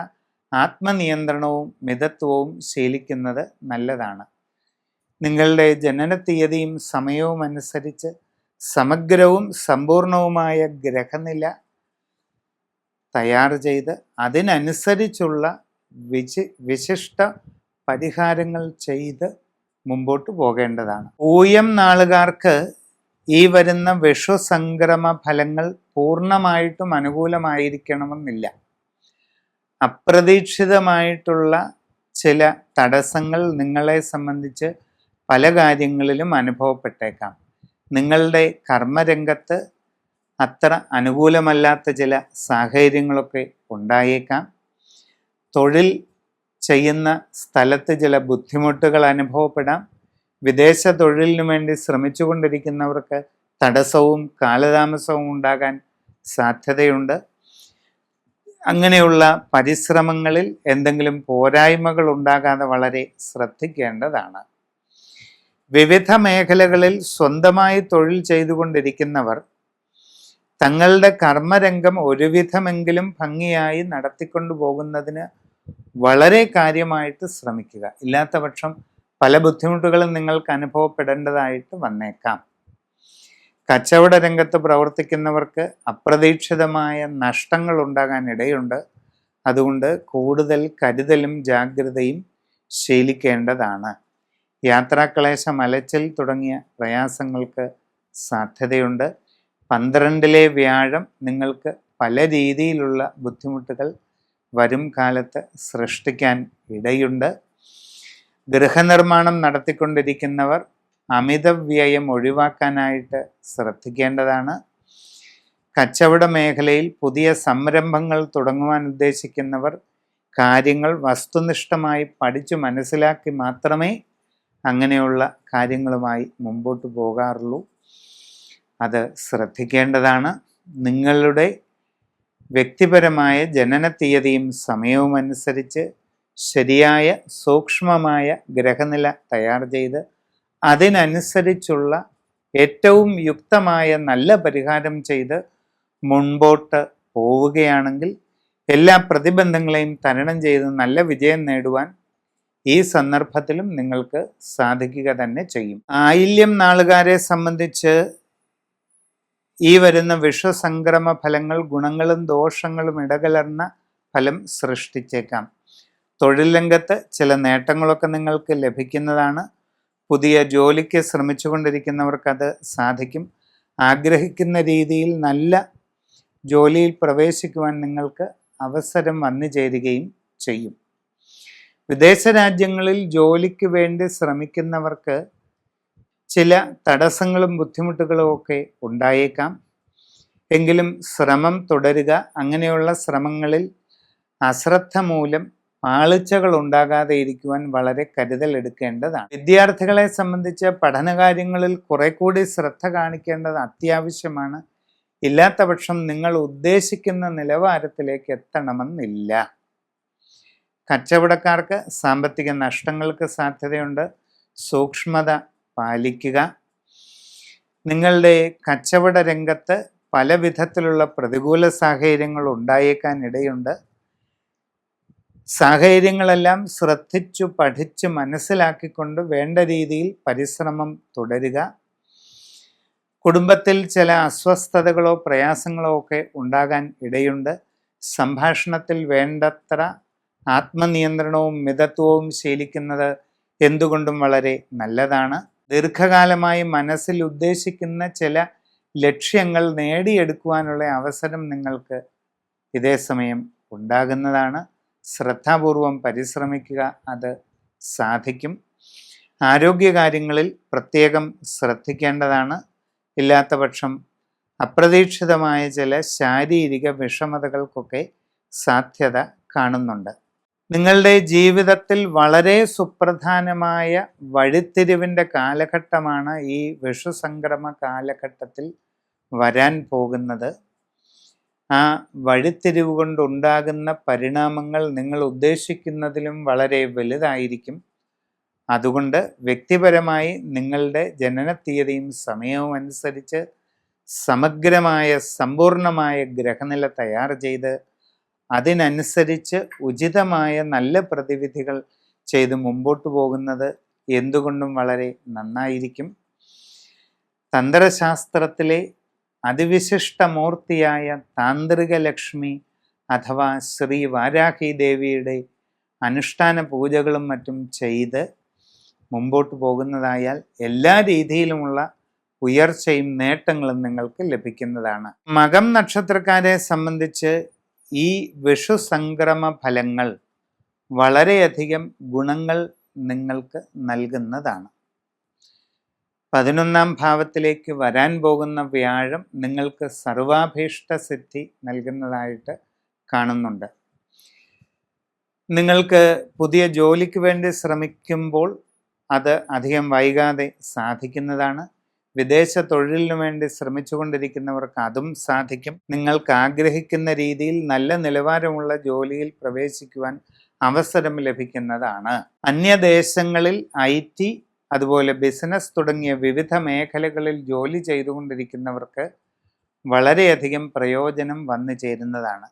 ആത്മനിയന്ത്രണവും മിതത്വവും ശീലിക്കുന്നത് നല്ലതാണ്. നിങ്ങളുടെ ജനനത്തീയതിയും സമയവും അനുസരിച്ച് സമഗ്രവും സമ്പൂർണവുമായ ഗ്രഹനില തയ്യാർ ചെയ്ത് അതിനനുസരിച്ചുള്ള വിശിഷ്ട പരിഹാരങ്ങൾ ചെയ്ത് മുമ്പോട്ട് പോകേണ്ടതാണ്. പൂയം നാളുകാർക്ക് ഈ വരുന്ന വിഷു സംക്രമ ഫലങ്ങൾ പൂർണ്ണമായിട്ടും അനുകൂലമായിരിക്കണമെന്നില്ല. അപ്രതീക്ഷിതമായിട്ടുള്ള ചില തടസ്സങ്ങൾ നിങ്ങളെ സംബന്ധിച്ച് പല കാര്യങ്ങളിലും അനുഭവപ്പെട്ടേക്കാം. നിങ്ങളുടെ കർമ്മരംഗത്ത് അത്ര അനുകൂലമല്ലാത്ത ചില സാഹചര്യങ്ങളൊക്കെ ഉണ്ടായേക്കാം. തൊഴിൽ ചെയ്യുന്ന സ്ഥലത്ത് ചില ബുദ്ധിമുട്ടുകൾ അനുഭവപ്പെടാം. വിദേശ തൊഴിലിനു വേണ്ടി ശ്രമിച്ചുകൊണ്ടിരിക്കുന്നവർക്ക് തടസ്സവും കാലതാമസവും ഉണ്ടാകാൻ സാധ്യതയുണ്ട്. അങ്ങനെയുള്ള പരിശ്രമങ്ങളിൽ എന്തെങ്കിലും പോരായ്മകൾ ഉണ്ടാകാതെ വളരെ ശ്രദ്ധിക്കേണ്ടതാണ്. വിവിധ മേഖലകളിൽ സ്വന്തമായി തൊഴിൽ ചെയ്തുകൊണ്ടിരിക്കുന്നവർ തങ്ങളുടെ കർമ്മരംഗം ഒരുവിധമെങ്കിലും ഭംഗിയായി നടത്തിക്കൊണ്ടു പോകുന്നതിന് വളരെ കാര്യമായിട്ട് ശ്രമിക്കുക. ഇല്ലാത്ത പക്ഷം പല ബുദ്ധിമുട്ടുകളും നിങ്ങൾക്ക് അനുഭവപ്പെടേണ്ടതായിട്ട് വന്നേക്കാം. കച്ചവട രംഗത്ത് പ്രവർത്തിക്കുന്നവർക്ക് അപ്രതീക്ഷിതമായ നഷ്ടങ്ങൾ ഉണ്ടാകാൻ ഇടയുണ്ട്. അതുകൊണ്ട് കൂടുതൽ കരുതലും ജാഗ്രതയും ശീലിക്കേണ്ടതാണ്. യാത്രാക്ലേശം, അലച്ചിൽ തുടങ്ങിയ പ്രയാസങ്ങൾക്ക് സാധ്യതയുണ്ട്. 12-ലെ വ്യാഴം നിങ്ങൾക്ക് പല രീതിയിലുള്ള ബുദ്ധിമുട്ടുകൾ വരും കാലത്ത് സൃഷ്ടിക്കാൻ ഇടയുണ്ട്. ഗൃഹനിർമ്മാണം നടത്തിക്കൊണ്ടിരിക്കുന്നവർ അമിത വ്യയം ഒഴിവാക്കാനായിട്ട് ശ്രദ്ധിക്കേണ്ടതാണ്. കച്ചവട മേഖലയിൽ പുതിയ സംരംഭങ്ങൾ തുടങ്ങുവാൻ ഉദ്ദേശിക്കുന്നവർ കാര്യങ്ങൾ വസ്തുനിഷ്ഠമായി പഠിച്ചു മനസ്സിലാക്കി മാത്രമേ അങ്ങനെയുള്ള കാര്യങ്ങളുമായി മുമ്പോട്ട് പോകാറുള്ളൂ. അത് ശ്രദ്ധിക്കേണ്ടതാണ്. നിങ്ങളുടെ വ്യക്തിപരമായ ജനനത്തീയതിയും സമയവും അനുസരിച്ച് ശരിയായ സൂക്ഷ്മമായ ഗ്രഹനില തയ്യാർ ചെയ്ത് അതിനനുസരിച്ചുള്ള ഏറ്റവും യുക്തമായ നല്ല പരിഹാരം ചെയ്ത് മുൻപോട്ട് പോവുകയാണെങ്കിൽ എല്ലാ പ്രതിബന്ധങ്ങളെയും തരണം ചെയ്ത് നല്ല വിജയം നേടുവാൻ ഈ സന്ദർഭത്തിലും നിങ്ങൾക്ക് സാധിക്കുക തന്നെ ചെയ്യും. ആയില്യം നാളുകാരെ സംബന്ധിച്ച് ഈ വരുന്ന വിഷുസംക്രമ ഫലങ്ങൾ ഗുണങ്ങളും ദോഷങ്ങളും ഇടകലർന്ന ഫലം സൃഷ്ടിച്ചേക്കാം. തൊഴിൽ രംഗത്ത് ചില നേട്ടങ്ങളൊക്കെ നിങ്ങൾക്ക് ലഭിക്കുന്നതാണ്. പുതിയ ജോലിക്ക് ശ്രമിച്ചുകൊണ്ടിരിക്കുന്നവർക്കത് സാധിക്കും. ആഗ്രഹിക്കുന്ന രീതിയിൽ നല്ല ജോലിയിൽ പ്രവേശിക്കുവാൻ നിങ്ങൾക്ക് അവസരം വന്നു ചേരുകയും ചെയ്യും. വിദേശ രാജ്യങ്ങളിൽ ജോലിക്ക് വേണ്ടി ശ്രമിക്കുന്നവർക്ക് ചില തടസ്സങ്ങളും ബുദ്ധിമുട്ടുകളും ഒക്കെ ഉണ്ടായേക്കാം. എങ്കിലും ശ്രമം തുടരുക. അങ്ങനെയുള്ള ശ്രമങ്ങളിൽ അശ്രദ്ധ മൂലം പാളിച്ചകൾ ഉണ്ടാകാതെ ഇരിക്കുവാൻ വളരെ കരുതൽ എടുക്കേണ്ടതാണ്. വിദ്യാർത്ഥികളെ സംബന്ധിച്ച് പഠനകാര്യങ്ങളിൽ കുറെ കൂടി ശ്രദ്ധ കാണിക്കേണ്ടത് അത്യാവശ്യമാണ്. ഇല്ലാത്ത പക്ഷം നിങ്ങൾ ഉദ്ദേശിക്കുന്ന നിലവാരത്തിലേക്ക് എത്തണമെന്നില്ല. കച്ചവടക്കാർക്ക് സാമ്പത്തിക നഷ്ടങ്ങൾക്ക് സാധ്യതയുണ്ട്. സൂക്ഷ്മത പാലിക്കുക. നിങ്ങളുടെ കച്ചവട രംഗത്ത് പല വിധത്തിലുള്ള പ്രതികൂല സാഹചര്യങ്ങൾ ഉണ്ടായേക്കാൻ ഇടയുണ്ട്. സാഹചര്യങ്ങളെല്ലാം ശ്രദ്ധിച്ചു പഠിച്ച് മനസ്സിലാക്കിക്കൊണ്ട് വേണ്ട രീതിയിൽ പരിശ്രമം തുടരുക. കുടുംബത്തിൽ ചില അസ്വസ്ഥതകളോ പ്രയാസങ്ങളോ ഒക്കെ ഉണ്ടാകാൻ ഇടയുണ്ട്. സംഭാഷണത്തിൽ വേണ്ടത്ര ആത്മനിയന്ത്രണവും മിതത്വവും ശീലിക്കുന്നത് എന്തുകൊണ്ടും വളരെ നല്ലതാണ്. ദീർഘകാലമായി മനസ്സിൽ ഉദ്ദേശിക്കുന്ന ചില ലക്ഷ്യങ്ങൾ നേടിയെടുക്കുവാനുള്ള അവസരം നിങ്ങൾക്ക് ഇതേ സമയം ഉണ്ടാകുന്നതാണ്. ശ്രദ്ധാപൂർവം പരിശ്രമിക്കുക, അത് സാധിക്കും. ആരോഗ്യകാര്യങ്ങളിൽ പ്രത്യേകം ശ്രദ്ധിക്കേണ്ടതാണ്. ഇല്ലാത്ത പക്ഷം അപ്രതീക്ഷിതമായ ചില ശാരീരിക വിഷമതകൾക്കൊക്കെ സാധ്യത കാണുന്നുണ്ട്. നിങ്ങളുടെ ജീവിതത്തിൽ വളരെ സുപ്രധാനമായ വഴിത്തിരിവിൻ്റെ കാലഘട്ടമാണ് ഈ വിഷുസംക്രമ കാലഘട്ടത്തിൽ വരാൻ പോകുന്നത്. ആ വഴിത്തിരിവ് കൊണ്ടുണ്ടാകുന്ന പരിണാമങ്ങൾ നിങ്ങൾ ഉദ്ദേശിക്കുന്നതിലും വളരെ വലുതായിരിക്കും. അതുകൊണ്ട് വ്യക്തിപരമായി നിങ്ങളുടെ ജനനത്തീയതിയും സമയവും അനുസരിച്ച് സമഗ്രമായ സമ്പൂർണമായ ഗ്രഹനില തയ്യാർ ചെയ്ത് അതിനനുസരിച്ച് ഉചിതമായ നല്ല പ്രതിവിധികൾ ചെയ്ത് മുമ്പോട്ട് പോകുന്നത് എന്തുകൊണ്ടും വളരെ നന്നായിരിക്കും. തന്ത്രശാസ്ത്രത്തിലെ അതിവിശിഷ്ടമൂർത്തിയായ താന്ത്രിക ലക്ഷ്മി അഥവാ ശ്രീ വാരാഹി ദേവിയുടെ അനുഷ്ഠാന പൂജകളും മറ്റും ചെയ്ത് മുമ്പോട്ട് പോകുന്നതായാൽ എല്ലാ രീതിയിലുമുള്ള ഉയർച്ചയും നേട്ടങ്ങളും നിങ്ങൾക്ക് ലഭിക്കുന്നതാണ്. മകം നക്ഷത്രക്കാരെ സംബന്ധിച്ച് ഈ വിഷു സംക്രമ ഫലങ്ങൾ വളരെയധികം ഗുണങ്ങൾ നിങ്ങൾക്ക് നൽകുന്നതാണ്. 11ാം ഭാവത്തിലേക്ക് വരാൻ പോകുന്ന വ്യാഴം നിങ്ങൾക്ക് സർവാഭീഷ്ട സിദ്ധി നൽകുന്നതായിട്ട് കാണുന്നുണ്ട്. നിങ്ങൾക്ക് പുതിയ ജോലിക്ക് വേണ്ടി ശ്രമിക്കുമ്പോൾ അത് അധികം വൈകാതെ സാധിക്കുന്നതാണ്. വിദേശ തൊഴിലിനു വേണ്ടി ശ്രമിച്ചുകൊണ്ടിരിക്കുന്നവർക്ക് അതും സാധിക്കും. നിങ്ങൾക്ക് ആഗ്രഹിക്കുന്ന രീതിയിൽ നല്ല നിലവാരമുള്ള ജോലിയിൽ പ്രവേശിക്കുവാൻ അവസരം ലഭിക്കുന്നതാണ്. അന്യദേശങ്ങളിൽ IT അതുപോലെ ബിസിനസ് തുടങ്ങിയ വിവിധ മേഖലകളിൽ ജോലി ചെയ്തുകൊണ്ടിരിക്കുന്നവർക്ക് വളരെയധികം പ്രയോജനം വന്നു ചേരുന്നതാണ്.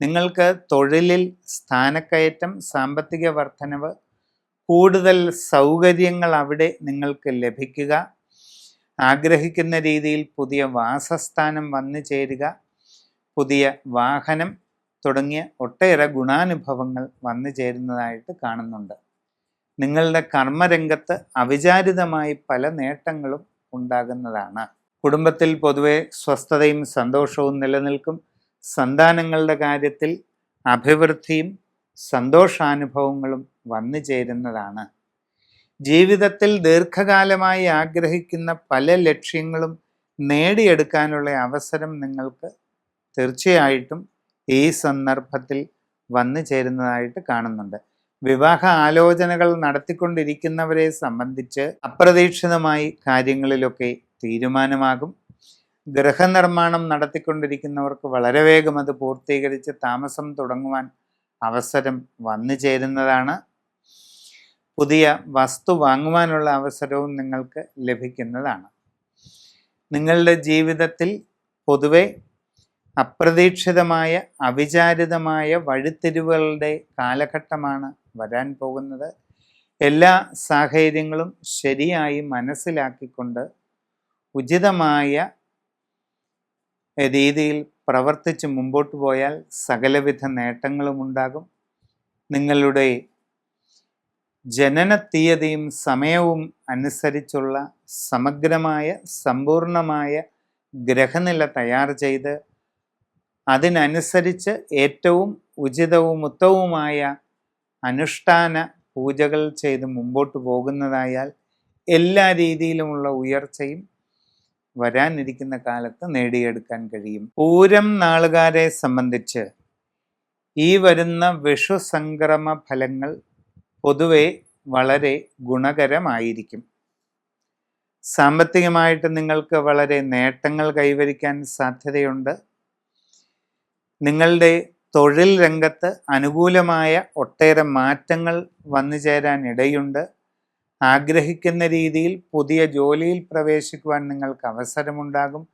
നിങ്ങൾക്ക് തൊഴിലിൽ സ്ഥാനക്കയറ്റം, സാമ്പത്തിക വർധനവ്, കൂടുതൽ സൗകര്യങ്ങൾ അവിടെ നിങ്ങൾക്ക് ലഭിക്കുക, ആഗ്രഹിക്കുന്ന രീതിയിൽ പുതിയ വാസസ്ഥാനം വന്നു ചേരുക, പുതിയ വാഹനം തുടങ്ങിയ ഒട്ടേറെ ഗുണാനുഭവങ്ങൾ വന്നു ചേരുന്നതായിട്ട് കാണുന്നുണ്ട്. നിങ്ങളുടെ കർമ്മരംഗത്ത് അവിചാരിതമായി പല നേട്ടങ്ങളും ഉണ്ടാകുന്നതാണ്. കുടുംബത്തിൽ പൊതുവെ സ്വസ്ഥതയും സന്തോഷവും നിലനിൽക്കും. സന്താനങ്ങളുടെ കാര്യത്തിൽ അഭിവൃദ്ധിയും സന്തോഷാനുഭവങ്ങളും വന്നു ചേരുന്നതാണ്. ജീവിതത്തിൽ ദീർഘകാലമായി ആഗ്രഹിക്കുന്ന പല ലക്ഷ്യങ്ങളും നേടിയെടുക്കാനുള്ള അവസരം നിങ്ങൾക്ക് തീർച്ചയായിട്ടും ഈ സന്ദർഭത്തിൽ വന്നു ചേരുന്നതായിട്ട് കാണുന്നുണ്ട്. വിവാഹ ആലോചനകൾ നടത്തിക്കൊണ്ടിരിക്കുന്നവരെ സംബന്ധിച്ച് അപ്രതീക്ഷിതമായി കാര്യങ്ങളിലൊക്കെ തീരുമാനമാകും. ഗൃഹനിർമ്മാണം നടത്തിക്കൊണ്ടിരിക്കുന്നവർക്ക് വളരെ വേഗം അത് പൂർത്തീകരിച്ച് താമസം തുടങ്ങുവാൻ അവസരം വന്നു ചേരുന്നതാണ്. പുതിയ വസ്തു വാങ്ങുവാനുള്ള അവസരവും നിങ്ങൾക്ക് ലഭിക്കുന്നതാണ്. നിങ്ങളുടെ ജീവിതത്തിൽ പൊതുവെ അപ്രതീക്ഷിതമായ അവിചാരിതമായ വഴിത്തിരിവുകളുടെ കാലഘട്ടമാണ് വരാൻ പോകുന്നത്. എല്ലാ സാഹചര്യങ്ങളും ശരിയായി മനസ്സിലാക്കിക്കൊണ്ട് ഉചിതമായ രീതിയിൽ പ്രവർത്തിച്ച് മുമ്പോട്ട് പോയാൽ സകലവിധ നേട്ടങ്ങളും ഉണ്ടാകും. നിങ്ങളുടെ ജനന തീയതിയും സമയവും അനുസരിച്ചുള്ള സമഗ്രമായ സമ്പൂർണമായ ഗ്രഹനില തയ്യാർ ചെയ്ത് അതിനനുസരിച്ച് ഏറ്റവും ഉചിതവും ഉത്തമവുമായ അനുഷ്ഠാന പൂജകൾ ചെയ്ത് മുമ്പോട്ട് പോകുന്നതായാൽ എല്ലാ രീതിയിലുമുള്ള ഉയർച്ചയും വരാനിരിക്കുന്ന കാലത്ത് നേടിയെടുക്കാൻ കഴിയും. പൂരം നാളുകാരെ സംബന്ധിച്ച് ഈ വരുന്ന വിഷു സംക്രമ ഫലങ്ങൾ പൊതുവെ വളരെ ഗുണകരമായിരിക്കും. സാമ്പത്തികമായിട്ട് നിങ്ങൾക്ക് വളരെ നേട്ടങ്ങൾ കൈവരിക്കാൻ സാധ്യതയുണ്ട്. നിങ്ങളുടെ തൊഴിൽ രംഗത്ത് അനുകൂലമായ ഒട്ടേറെ മാറ്റങ്ങൾ വന്നു ചേരാൻ ഇടയുണ്ട്. ആഗ്രഹിക്കുന്ന രീതിയിൽ പുതിയ ജോലിയിൽ പ്രവേശിക്കുവാൻ നിങ്ങൾക്ക് അവസരമുണ്ടാകും.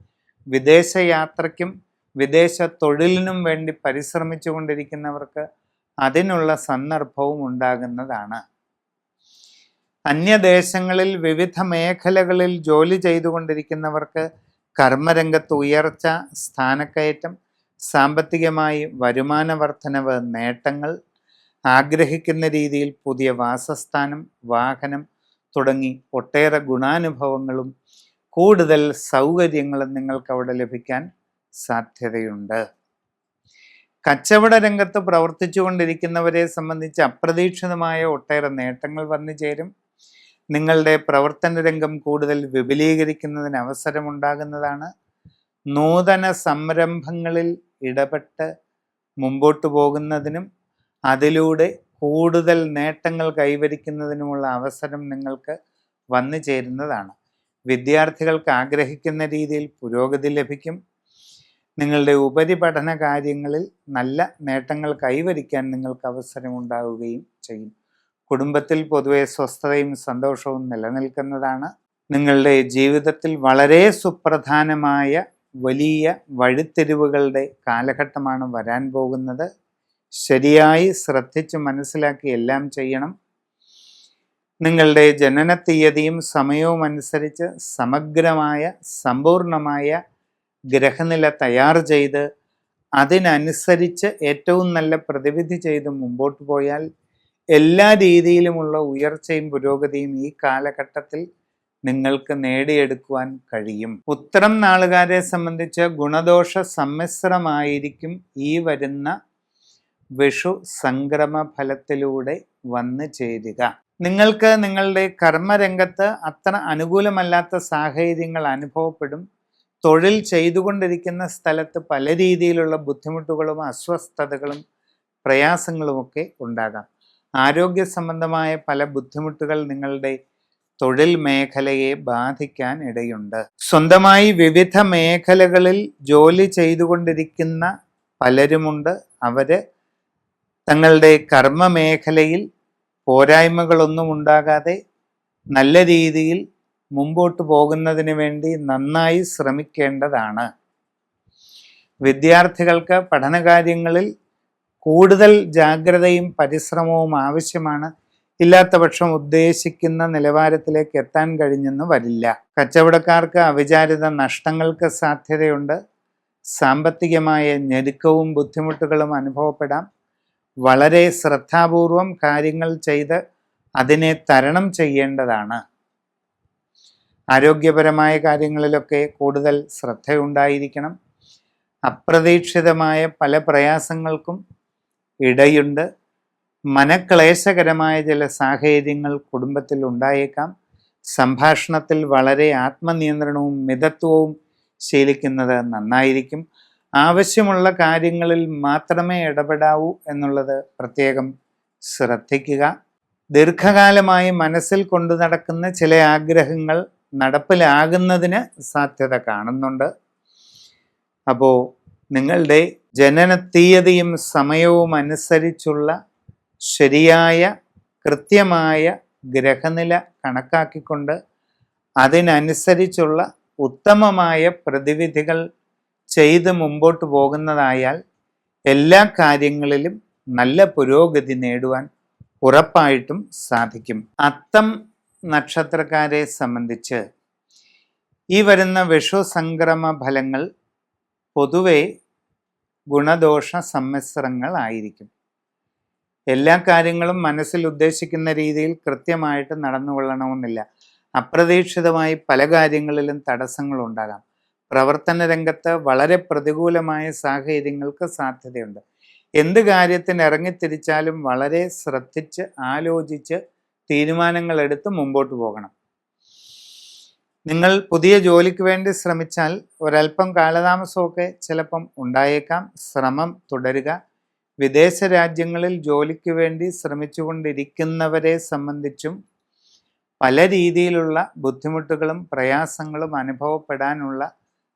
വിദേശയാത്രയ്ക്കും വിദേശ തൊഴിലിനും വേണ്ടി പരിശ്രമിച്ചു കൊണ്ടിരിക്കുന്നവർക്ക് അതിനുള്ള സന്ദർഭവും ഉണ്ടാകുന്നതാണ്. അന്യദേശങ്ങളിൽ വിവിധ മേഖലകളിൽ ജോലി ചെയ്തുകൊണ്ടിരിക്കുന്നവർക്ക് കർമ്മരംഗത്ത് ഉയർച്ച, സ്ഥാനക്കയറ്റം, സാമ്പത്തികമായി വരുമാന വർധനവ്, നേട്ടങ്ങൾ, ആഗ്രഹിക്കുന്ന രീതിയിൽ പുതിയ വാസസ്ഥാനം, വാഹനം തുടങ്ങി ഒട്ടേറെ ഗുണാനുഭവങ്ങളും കൂടുതൽ സൗകര്യങ്ങളും നിങ്ങൾക്ക് അവിടെ ലഭിക്കാൻ സാധ്യതയുണ്ട്. കച്ചവട രംഗത്ത് പ്രവർത്തിച്ചു കൊണ്ടിരിക്കുന്നവരെ സംബന്ധിച്ച് അപ്രതീക്ഷിതമായ ഒട്ടേറെ നേട്ടങ്ങൾ വന്നു ചേരും. നിങ്ങളുടെ പ്രവർത്തന രംഗം കൂടുതൽ വിപുലീകരിക്കുന്നതിന് അവസരമുണ്ടാകുന്നതാണ്. നൂതന സംരംഭങ്ങളിൽ ഇടപെട്ട് മുമ്പോട്ട് പോകുന്നതിനും അതിലൂടെ കൂടുതൽ നേട്ടങ്ങൾ കൈവരിക്കുന്നതിനുമുള്ള അവസരം നിങ്ങൾക്ക് വന്നു ചേരുന്നതാണ്. വിദ്യാർത്ഥികൾക്ക് ആഗ്രഹിക്കുന്ന രീതിയിൽ പുരോഗതി ലഭിക്കും. നിങ്ങളുടെ ഉപരിപഠന കാര്യങ്ങളിൽ നല്ല നേട്ടങ്ങൾ കൈവരിക്കാൻ നിങ്ങൾക്ക് അവസരമുണ്ടാവുകയും ചെയ്യും. കുടുംബത്തിൽ പൊതുവെ സ്വസ്ഥതയും സന്തോഷവും നിലനിൽക്കുന്നതാണ്. നിങ്ങളുടെ ജീവിതത്തിൽ വളരെ സുപ്രധാനമായ വലിയ വഴിത്തിരിവുകളുടെ കാലഘട്ടമാണ് വരാൻ പോകുന്നത്. ശരിയായി ശ്രദ്ധിച്ച് മനസ്സിലാക്കി എല്ലാം ചെയ്യണം. നിങ്ങളുടെ ജനന തീയതിയും സമയവും അനുസരിച്ച് സമഗ്രമായ സമ്പൂർണമായ ഗ്രഹനില തയ്യാർ ചെയ്ത് അതിനനുസരിച്ച് ഏറ്റവും നല്ല പ്രതിവിധി ചെയ്ത് മുമ്പോട്ട് പോയാൽ എല്ലാ രീതിയിലുമുള്ള ഉയർച്ചയും പുരോഗതിയും ഈ കാലഘട്ടത്തിൽ നിങ്ങൾക്ക് നേടിയെടുക്കുവാൻ കഴിയും. ഉത്തരം നാളുകാരെ സംബന്ധിച്ച് ഗുണദോഷ സമ്മിശ്രമായിരിക്കും ഈ വരുന്ന വിഷു സംക്രമ ഫലത്തിലൂടെ വന്നു ചേരുക. നിങ്ങൾക്ക് നിങ്ങളുടെ കർമ്മരംഗത്ത് അത്ര അനുകൂലമല്ലാത്ത സാഹചര്യങ്ങൾ അനുഭവപ്പെടും. തൊഴിൽ ചെയ്തുകൊണ്ടിരിക്കുന്ന സ്ഥലത്ത് പല രീതിയിലുള്ള ബുദ്ധിമുട്ടുകളും അസ്വസ്ഥതകളും പ്രയാസങ്ങളുമൊക്കെ ഉണ്ടാകാം. ആരോഗ്യ സംബന്ധമായ പല ബുദ്ധിമുട്ടുകൾ നിങ്ങളുടെ തൊഴിൽ മേഖലയെ ബാധിക്കാൻ ഇടയുണ്ട്. സ്വന്തമായി വിവിധ മേഖലകളിൽ ജോലി ചെയ്തുകൊണ്ടിരിക്കുന്ന പലരുമുണ്ട്. അവര് തങ്ങളുടെ കർമ്മ മേഖലയിൽ പോരായ്മകളൊന്നും ഉണ്ടാകാതെ നല്ല രീതിയിൽ മുമ്പോട്ട് പോകുന്നതിന് വേണ്ടി നന്നായി ശ്രമിക്കേണ്ടതാണ്. വിദ്യാർത്ഥികൾക്ക് പഠനകാര്യങ്ങളിൽ കൂടുതൽ ജാഗ്രതയും പരിശ്രമവും ആവശ്യമാണ്. ഇല്ലാത്ത പക്ഷം ഉദ്ദേശിക്കുന്ന നിലവാരത്തിലേക്ക് എത്താൻ കഴിഞ്ഞെന്ന് വരില്ല. കച്ചവടക്കാർക്ക് അവിചാരിത നഷ്ടങ്ങൾക്ക് സാധ്യതയുണ്ട്. സാമ്പത്തികമായ ഞെരുക്കവും ബുദ്ധിമുട്ടുകളും അനുഭവപ്പെടാം. വളരെ ശ്രദ്ധാപൂർവം കാര്യങ്ങൾ ചെയ്ത് അതിനെ തരണം ചെയ്യേണ്ടതാണ്. ആരോഗ്യപരമായ കാര്യങ്ങളിലൊക്കെ കൂടുതൽ ശ്രദ്ധയുണ്ടായിരിക്കണം. അപ്രതീക്ഷിതമായ പല പ്രയാസങ്ങൾക്കും ഇടയുണ്ട്. മനക്ലേശകരമായ ചില സാഹചര്യങ്ങൾ കുടുംബത്തിൽ ഉണ്ടായേക്കാം. സംഭാഷണത്തിൽ വളരെ ആത്മനിയന്ത്രണവും മിതത്വവും ശീലിക്കുന്നത് നന്നായിരിക്കും. ആവശ്യമുള്ള കാര്യങ്ങളിൽ മാത്രമേ ഇടപെടാവൂ എന്നുള്ളത് പ്രത്യേകം ശ്രദ്ധിക്കുക. ദീർഘകാലമായി മനസ്സിൽ കൊണ്ടു നടക്കുന്ന ചില ആഗ്രഹങ്ങൾ നടപ്പിലാകുന്നതിന് സാധ്യത കാണുന്നുണ്ട്. അപ്പോൾ നിങ്ങളുടെ ജനന തീയതിയും സമയവും അനുസരിച്ചുള്ള ശരിയായ കൃത്യമായ ഗ്രഹനില കണക്കാക്കിക്കൊണ്ട് അതിനനുസരിച്ചുള്ള ഉത്തമമായ പ്രതിവിധികൾ ചെയ്ത് മുമ്പോട്ട് പോകുന്നതായാൽ എല്ലാ കാര്യങ്ങളിലും നല്ല പുരോഗതി നേടുവാൻ ഉറപ്പായിട്ടും സാധിക്കും. അത്തം നക്ഷത്രക്കാരെ സംബന്ധിച്ച് ഈ വരുന്ന വിഷു സംക്രമ ഫലങ്ങൾ പൊതുവെ ഗുണദോഷ സമ്മിശ്രങ്ങളായിരിക്കും. എല്ലാ കാര്യങ്ങളും മനസ്സിൽ ഉദ്ദേശിക്കുന്ന രീതിയിൽ കൃത്യമായിട്ട് നടന്നുകൊള്ളണമെന്നില്ല. അപ്രതീക്ഷിതമായി പല കാര്യങ്ങളിലും തടസ്സങ്ങൾ ഉണ്ടാകാം. പ്രവർത്തന രംഗത്ത് വളരെ പ്രതികൂലമായ സാഹചര്യങ്ങൾക്ക് സാധ്യതയുണ്ട്. എന്ത് കാര്യത്തിന് ഇറങ്ങിത്തിരിച്ചാലും വളരെ ശ്രദ്ധിച്ച് ആലോചിച്ച് തീരുമാനങ്ങൾ എടുത്ത് മുമ്പോട്ട് പോകണം. നിങ്ങൾ പുതിയ ജോലിക്ക് വേണ്ടി ശ്രമിച്ചാൽ ഒരല്പം കാലതാമസമൊക്കെ ചിലപ്പം ഉണ്ടായേക്കാം. ശ്രമം തുടരുക. വിദേശ രാജ്യങ്ങളിൽ ജോലിക്ക് വേണ്ടി ശ്രമിച്ചുകൊണ്ടിരിക്കുന്നവരെ സംബന്ധിച്ചും പല രീതിയിലുള്ള ബുദ്ധിമുട്ടുകളും പ്രയാസങ്ങളും അനുഭവപ്പെടാനുള്ള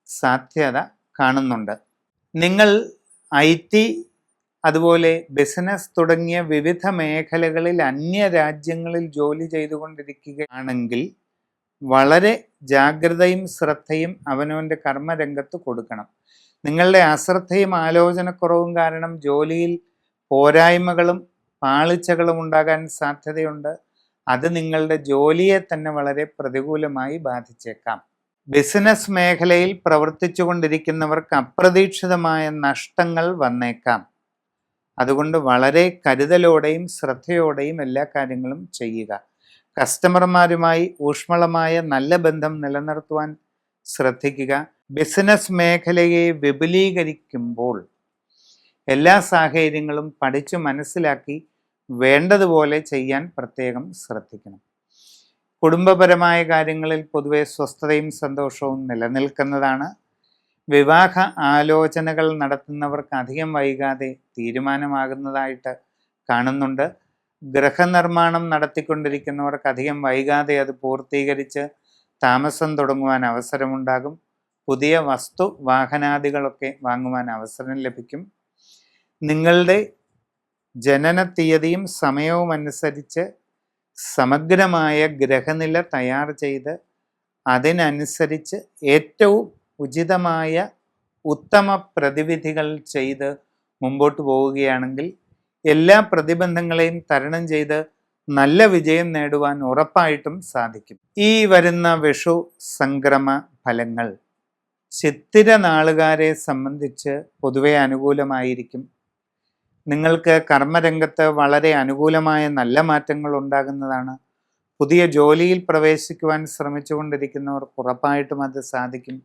സാധ്യത കാണുന്നുണ്ട്. നിങ്ങൾ IT അതുപോലെ ബിസിനസ് തുടങ്ങിയ വിവിധ മേഖലകളിൽ അന്യ രാജ്യങ്ങളിൽ ജോലി ചെയ്തുകൊണ്ടിരിക്കുകയാണെങ്കിൽ വളരെ ജാഗ്രതയും ശ്രദ്ധയും അവനവൻ്റെ കർമ്മരംഗത്ത് കൊടുക്കണം. നിങ്ങളുടെ അശ്രദ്ധയും ആലോചനക്കുറവും കാരണം ജോലിയിൽ പോരായ്മകളും പാളിച്ചകളും ഉണ്ടാകാൻ സാധ്യതയുണ്ട്. അത് നിങ്ങളുടെ ജോലിയെ തന്നെ വളരെ പ്രതികൂലമായി ബാധിച്ചേക്കാം. ബിസിനസ് മേഖലയിൽ പ്രവർത്തിച്ചു കൊണ്ടിരിക്കുന്നവർക്ക് അപ്രതീക്ഷിതമായ നഷ്ടങ്ങൾ വന്നേക്കാം. അതുകൊണ്ട് വളരെ കരുതലോടെയും ശ്രദ്ധയോടെയും എല്ലാ കാര്യങ്ങളും ചെയ്യുക. കസ്റ്റമർമാരുമായി ഊഷ്മളമായ നല്ല ബന്ധം നിലനിർത്തുവാൻ ശ്രദ്ധിക്കുക. ബിസിനസ് മേഖലയെ വിപുലീകരിക്കുമ്പോൾ എല്ലാ സാഹചര്യങ്ങളും പഠിച്ചു മനസ്സിലാക്കി വേണ്ടതുപോലെ ചെയ്യാൻ പ്രത്യേകം ശ്രദ്ധിക്കണം. കുടുംബപരമായ കാര്യങ്ങളിൽ പൊതുവെ സ്വസ്ഥതയും സന്തോഷവും നിലനിൽക്കുന്നതാണ്. വിവാഹ ആലോചനകൾ നടത്തുന്നവർക്ക് അധികം വൈകാതെ തീരുമാനമാകുന്നതായിട്ട് കാണുന്നുണ്ട്. ഗൃഹനിർമ്മാണം നടത്തിക്കൊണ്ടിരിക്കുന്നവർക്ക് അധികം വൈകാതെ അത് പൂർത്തീകരിച്ച് താമസം തുടങ്ങുവാൻ അവസരമുണ്ടാകും. പുതിയ വസ്തു വാഹനാദികളൊക്കെ വാങ്ങുവാൻ അവസരം ലഭിക്കും. നിങ്ങളുടെ ജനന തീയതിയും സമയവും അനുസരിച്ച് സമഗ്രമായ ഗ്രഹനില തയ്യാർ ചെയ്ത് അതിനനുസരിച്ച് ഏറ്റവും ഉചിതമായ ഉത്തമ പ്രതിവിധികൾ ചെയ്ത് മുമ്പോട്ട് പോവുകയാണെങ്കിൽ എല്ലാ പ്രതിബന്ധങ്ങളെയും തരണം ചെയ്ത് നല്ല വിജയം നേടുവാൻ ഉറപ്പായിട്ടും സാധിക്കും. ഈ വരുന്ന വിഷു സംക്രമ ഫലങ്ങൾ ചിത്തിര നാളുകാരെ സംബന്ധിച്ച് പൊതുവെ അനുകൂലമായിരിക്കും. നിങ്ങൾക്ക് കർമ്മരംഗത്ത് വളരെ അനുകൂലമായ നല്ല മാറ്റങ്ങൾ ഉണ്ടാകുന്നതാണ്. പുതിയ ജോലിയിൽ പ്രവേശിക്കുവാൻ ശ്രമിച്ചുകൊണ്ടിരിക്കുന്നവർക്ക് ഉറപ്പായിട്ടും അത് സാധിക്കും.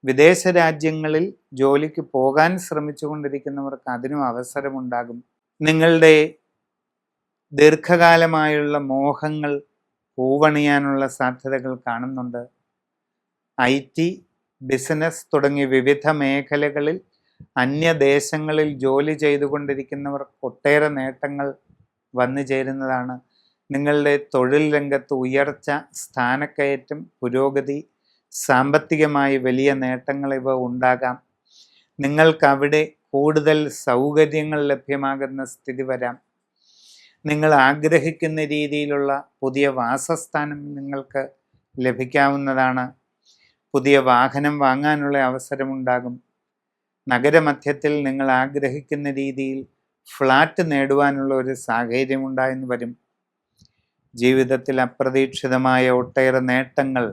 വിദേശ രാജ്യങ്ങളിൽ ജോലിക്ക് പോകാൻ ശ്രമിച്ചുകൊണ്ടിരിക്കുന്നവർക്ക് അതിനും അവസരമുണ്ടാകും. നിങ്ങളുടെ ദീർഘകാലമായുള്ള മോഹങ്ങൾ പൂവണിയാനുള്ള സാധ്യതകൾ കാണുന്നുണ്ട്. IT, ബിസിനസ് തുടങ്ങിയ വിവിധ മേഖലകളിൽ അന്യദേശങ്ങളിൽ ജോലി ചെയ്തുകൊണ്ടിരിക്കുന്നവർക്ക് ഒട്ടേറെ നേട്ടങ്ങൾ വന്നു ചേരുന്നതാണ്. നിങ്ങളുടെ തൊഴിൽ രംഗത്ത് ഉയർച്ച, സ്ഥാനക്കയറ്റം, പുരോഗതി, സാമ്പത്തികമായി വലിയ നേട്ടങ്ങൾ ഇവ ഉണ്ടാകാം. നിങ്ങൾക്കവിടെ കൂടുതൽ സൗകര്യങ്ങൾ ലഭ്യമാകുന്ന സ്ഥിതി വരാം. നിങ്ങൾ ആഗ്രഹിക്കുന്ന രീതിയിലുള്ള പുതിയ വാസസ്ഥാനം നിങ്ങൾക്ക് ലഭിക്കാവുന്നതാണ്. പുതിയ വാഹനം വാങ്ങാനുള്ള അവസരമുണ്ടാകും. നഗരമധ്യത്തിൽ നിങ്ങൾ ആഗ്രഹിക്കുന്ന രീതിയിൽ ഫ്ലാറ്റ് നേടുവാനുള്ള ഒരു സാഹചര്യം ഉണ്ടായെന്ന് വരും. ജീവിതത്തിൽ അപ്രതീക്ഷിതമായ ഒട്ടേറെ നേട്ടങ്ങൾ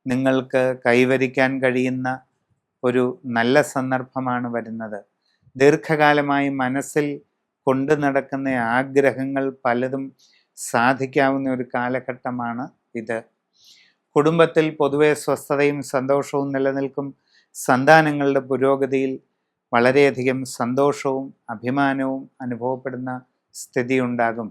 നിങ്ങൾക്ക് കൈവരിക്കാൻ കഴിയുന്ന ഒരു നല്ല സന്ദർഭമാണ് വരുന്നത്. ദീർഘകാലമായി മനസ്സിൽ കൊണ്ടു നടക്കുന്ന ആഗ്രഹങ്ങൾ പലതും സാധിക്കാവുന്ന ഒരു കാലഘട്ടമാണ് ഇത്. കുടുംബത്തിൽ പൊതുവെ സ്വസ്ഥതയും സന്തോഷവും നിലനിൽക്കും. സന്താനങ്ങളുടെ പുരോഗതിയിൽ വളരെയധികം സന്തോഷവും അഭിമാനവും അനുഭവപ്പെടുന്ന സ്ഥിതി ഉണ്ടാകും.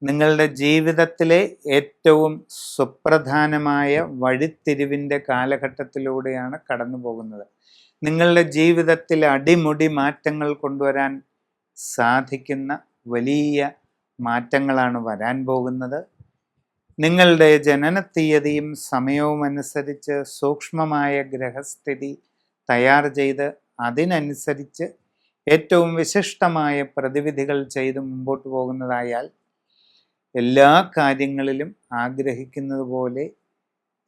നിങ്ങളുടെ ജീവിതത്തിലെ ഏറ്റവും സുപ്രധാനമായ വഴിത്തിരിവിൻ്റെ കാലഘട്ടത്തിലൂടെയാണ് കടന്നു പോകുന്നത്. നിങ്ങളുടെ ജീവിതത്തിൽ അടിമുടി മാറ്റങ്ങൾ കൊണ്ടുവരാൻ സാധിക്കുന്ന വലിയ മാറ്റങ്ങളാണ് വരാൻ പോകുന്നത്. നിങ്ങളുടെ ജനനത്തീയതിയും സമയവും അനുസരിച്ച് സൂക്ഷ്മമായ ഗ്രഹസ്ഥിതി തയ്യാർ ചെയ്ത് അതിനനുസരിച്ച് ഏറ്റവും വിശിഷ്ടമായ പ്രതിവിധികൾ ചെയ്ത് മുമ്പോട്ട് പോകുന്നതായാൽ എല്ലാ കാര്യങ്ങളിലും ആഗ്രഹിക്കുന്നത് പോലെ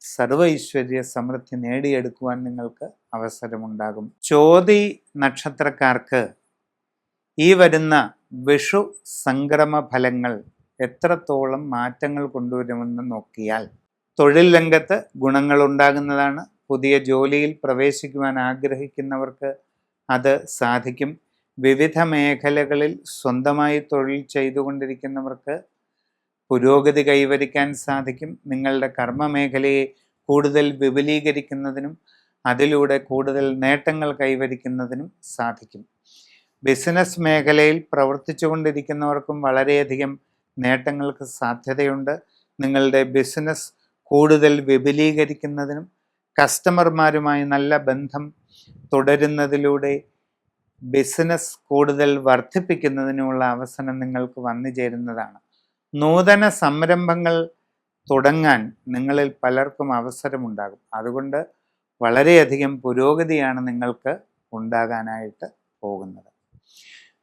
സർവ്വ ഐശ്വര്യ സമൃദ്ധി നേടിയെടുക്കുവാൻ നിങ്ങൾക്ക് അവസരമുണ്ടാകും. ചോതി നക്ഷത്രക്കാർക്ക് ഈ വരുന്ന വിഷു സംക്രമ ഫലങ്ങൾ എത്രത്തോളം മാറ്റങ്ങൾ കൊണ്ടുവരുമെന്ന് നോക്കിയാൽ തൊഴിൽ രംഗത്ത് ഗുണങ്ങൾ ഉണ്ടാകുന്നതാണ്. പുതിയ ജോലിയിൽ പ്രവേശിക്കുവാൻ ആഗ്രഹിക്കുന്നവർക്ക് അത് സാധിക്കും. വിവിധ മേഖലകളിൽ സ്വന്തമായി തൊഴിൽ ചെയ്തുകൊണ്ടിരിക്കുന്നവർക്ക് പുരോഗതി കൈവരിക്കാൻ സാധിക്കും. നിങ്ങളുടെ കർമ്മ മേഖലയെ കൂടുതൽ വിപുലീകരിക്കുന്നതിനും അതിലൂടെ കൂടുതൽ നേട്ടങ്ങൾ കൈവരിക്കുന്നതിനും സാധിക്കും. ബിസിനസ് മേഖലയിൽ പ്രവർത്തിച്ചു കൊണ്ടിരിക്കുന്നവർക്കും വളരെയധികം നേട്ടങ്ങൾക്ക് സാധ്യതയുണ്ട്. നിങ്ങളുടെ ബിസിനസ് കൂടുതൽ വിപുലീകരിക്കുന്നതിനും കസ്റ്റമർമാരുമായി നല്ല ബന്ധം തുടരുന്നതിലൂടെ ബിസിനസ് കൂടുതൽ വർദ്ധിപ്പിക്കുന്നതിനുമുള്ള അവസരം നിങ്ങൾക്ക് വന്നു ചേരുന്നതാണ്. നൂതന സംരംഭങ്ങൾ തുടങ്ങാൻ നിങ്ങളിൽ പലർക്കും അവസരമുണ്ടാകും. അതുകൊണ്ട് വളരെയധികം പുരോഗതിയാണ് നിങ്ങൾക്ക് ഉണ്ടാകാനായിട്ട് പോകുന്നത്.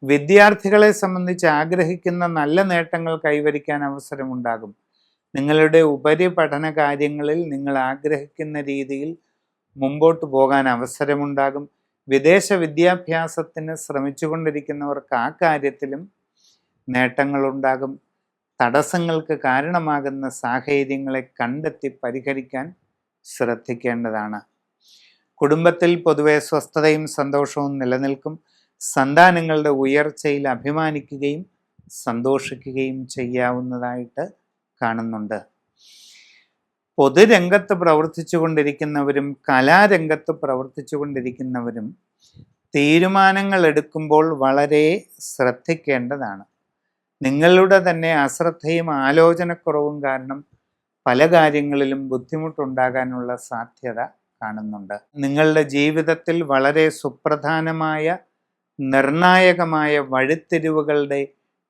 വിദ്യാർത്ഥികളെ സംബന്ധിച്ച് ആഗ്രഹിക്കുന്ന നല്ല നേട്ടങ്ങൾ കൈവരിക്കാൻ അവസരമുണ്ടാകും. നിങ്ങളുടെ ഉപരിപഠന കാര്യങ്ങളിൽ നിങ്ങൾ ആഗ്രഹിക്കുന്ന രീതിയിൽ മുമ്പോട്ട് പോകാൻ അവസരമുണ്ടാകും. വിദേശ വിദ്യാഭ്യാസത്തിന് ശ്രമിച്ചുകൊണ്ടിരിക്കുന്നവർക്ക് ആ കാര്യത്തിലും നേട്ടങ്ങളുണ്ടാകും. തടസ്സങ്ങൾക്ക് കാരണമാകുന്ന സാഹചര്യങ്ങളെ കണ്ടെത്തി പരിഹരിക്കാൻ ശ്രദ്ധിക്കേണ്ടതാണ്. കുടുംബത്തിൽ പൊതുവെ സ്വസ്ഥതയും സന്തോഷവും നിലനിൽക്കും. സന്താനങ്ങളുടെ ഉയർച്ചയിൽ അഭിമാനിക്കുകയും സന്തോഷിക്കുകയും ചെയ്യാവുന്നതായിട്ട് കാണുന്നുണ്ട്. പൊതുരംഗത്ത് പ്രവർത്തിച്ചു കൊണ്ടിരിക്കുന്നവരും കലാരംഗത്ത് പ്രവർത്തിച്ചു കൊണ്ടിരിക്കുന്നവരും തീരുമാനങ്ങൾ എടുക്കുമ്പോൾ വളരെ ശ്രദ്ധിക്കേണ്ടതാണ്. നിങ്ങളുടെ തന്നെ അശ്രദ്ധയും ആലോചനക്കുറവും കാരണം പല കാര്യങ്ങളിലും ബുദ്ധിമുട്ടുണ്ടാകാനുള്ള സാധ്യത കാണുന്നുണ്ട്. നിങ്ങളുടെ ജീവിതത്തിൽ വളരെ സുപ്രധാനമായ നിർണായകമായ വഴിത്തിരിവുകളുടെ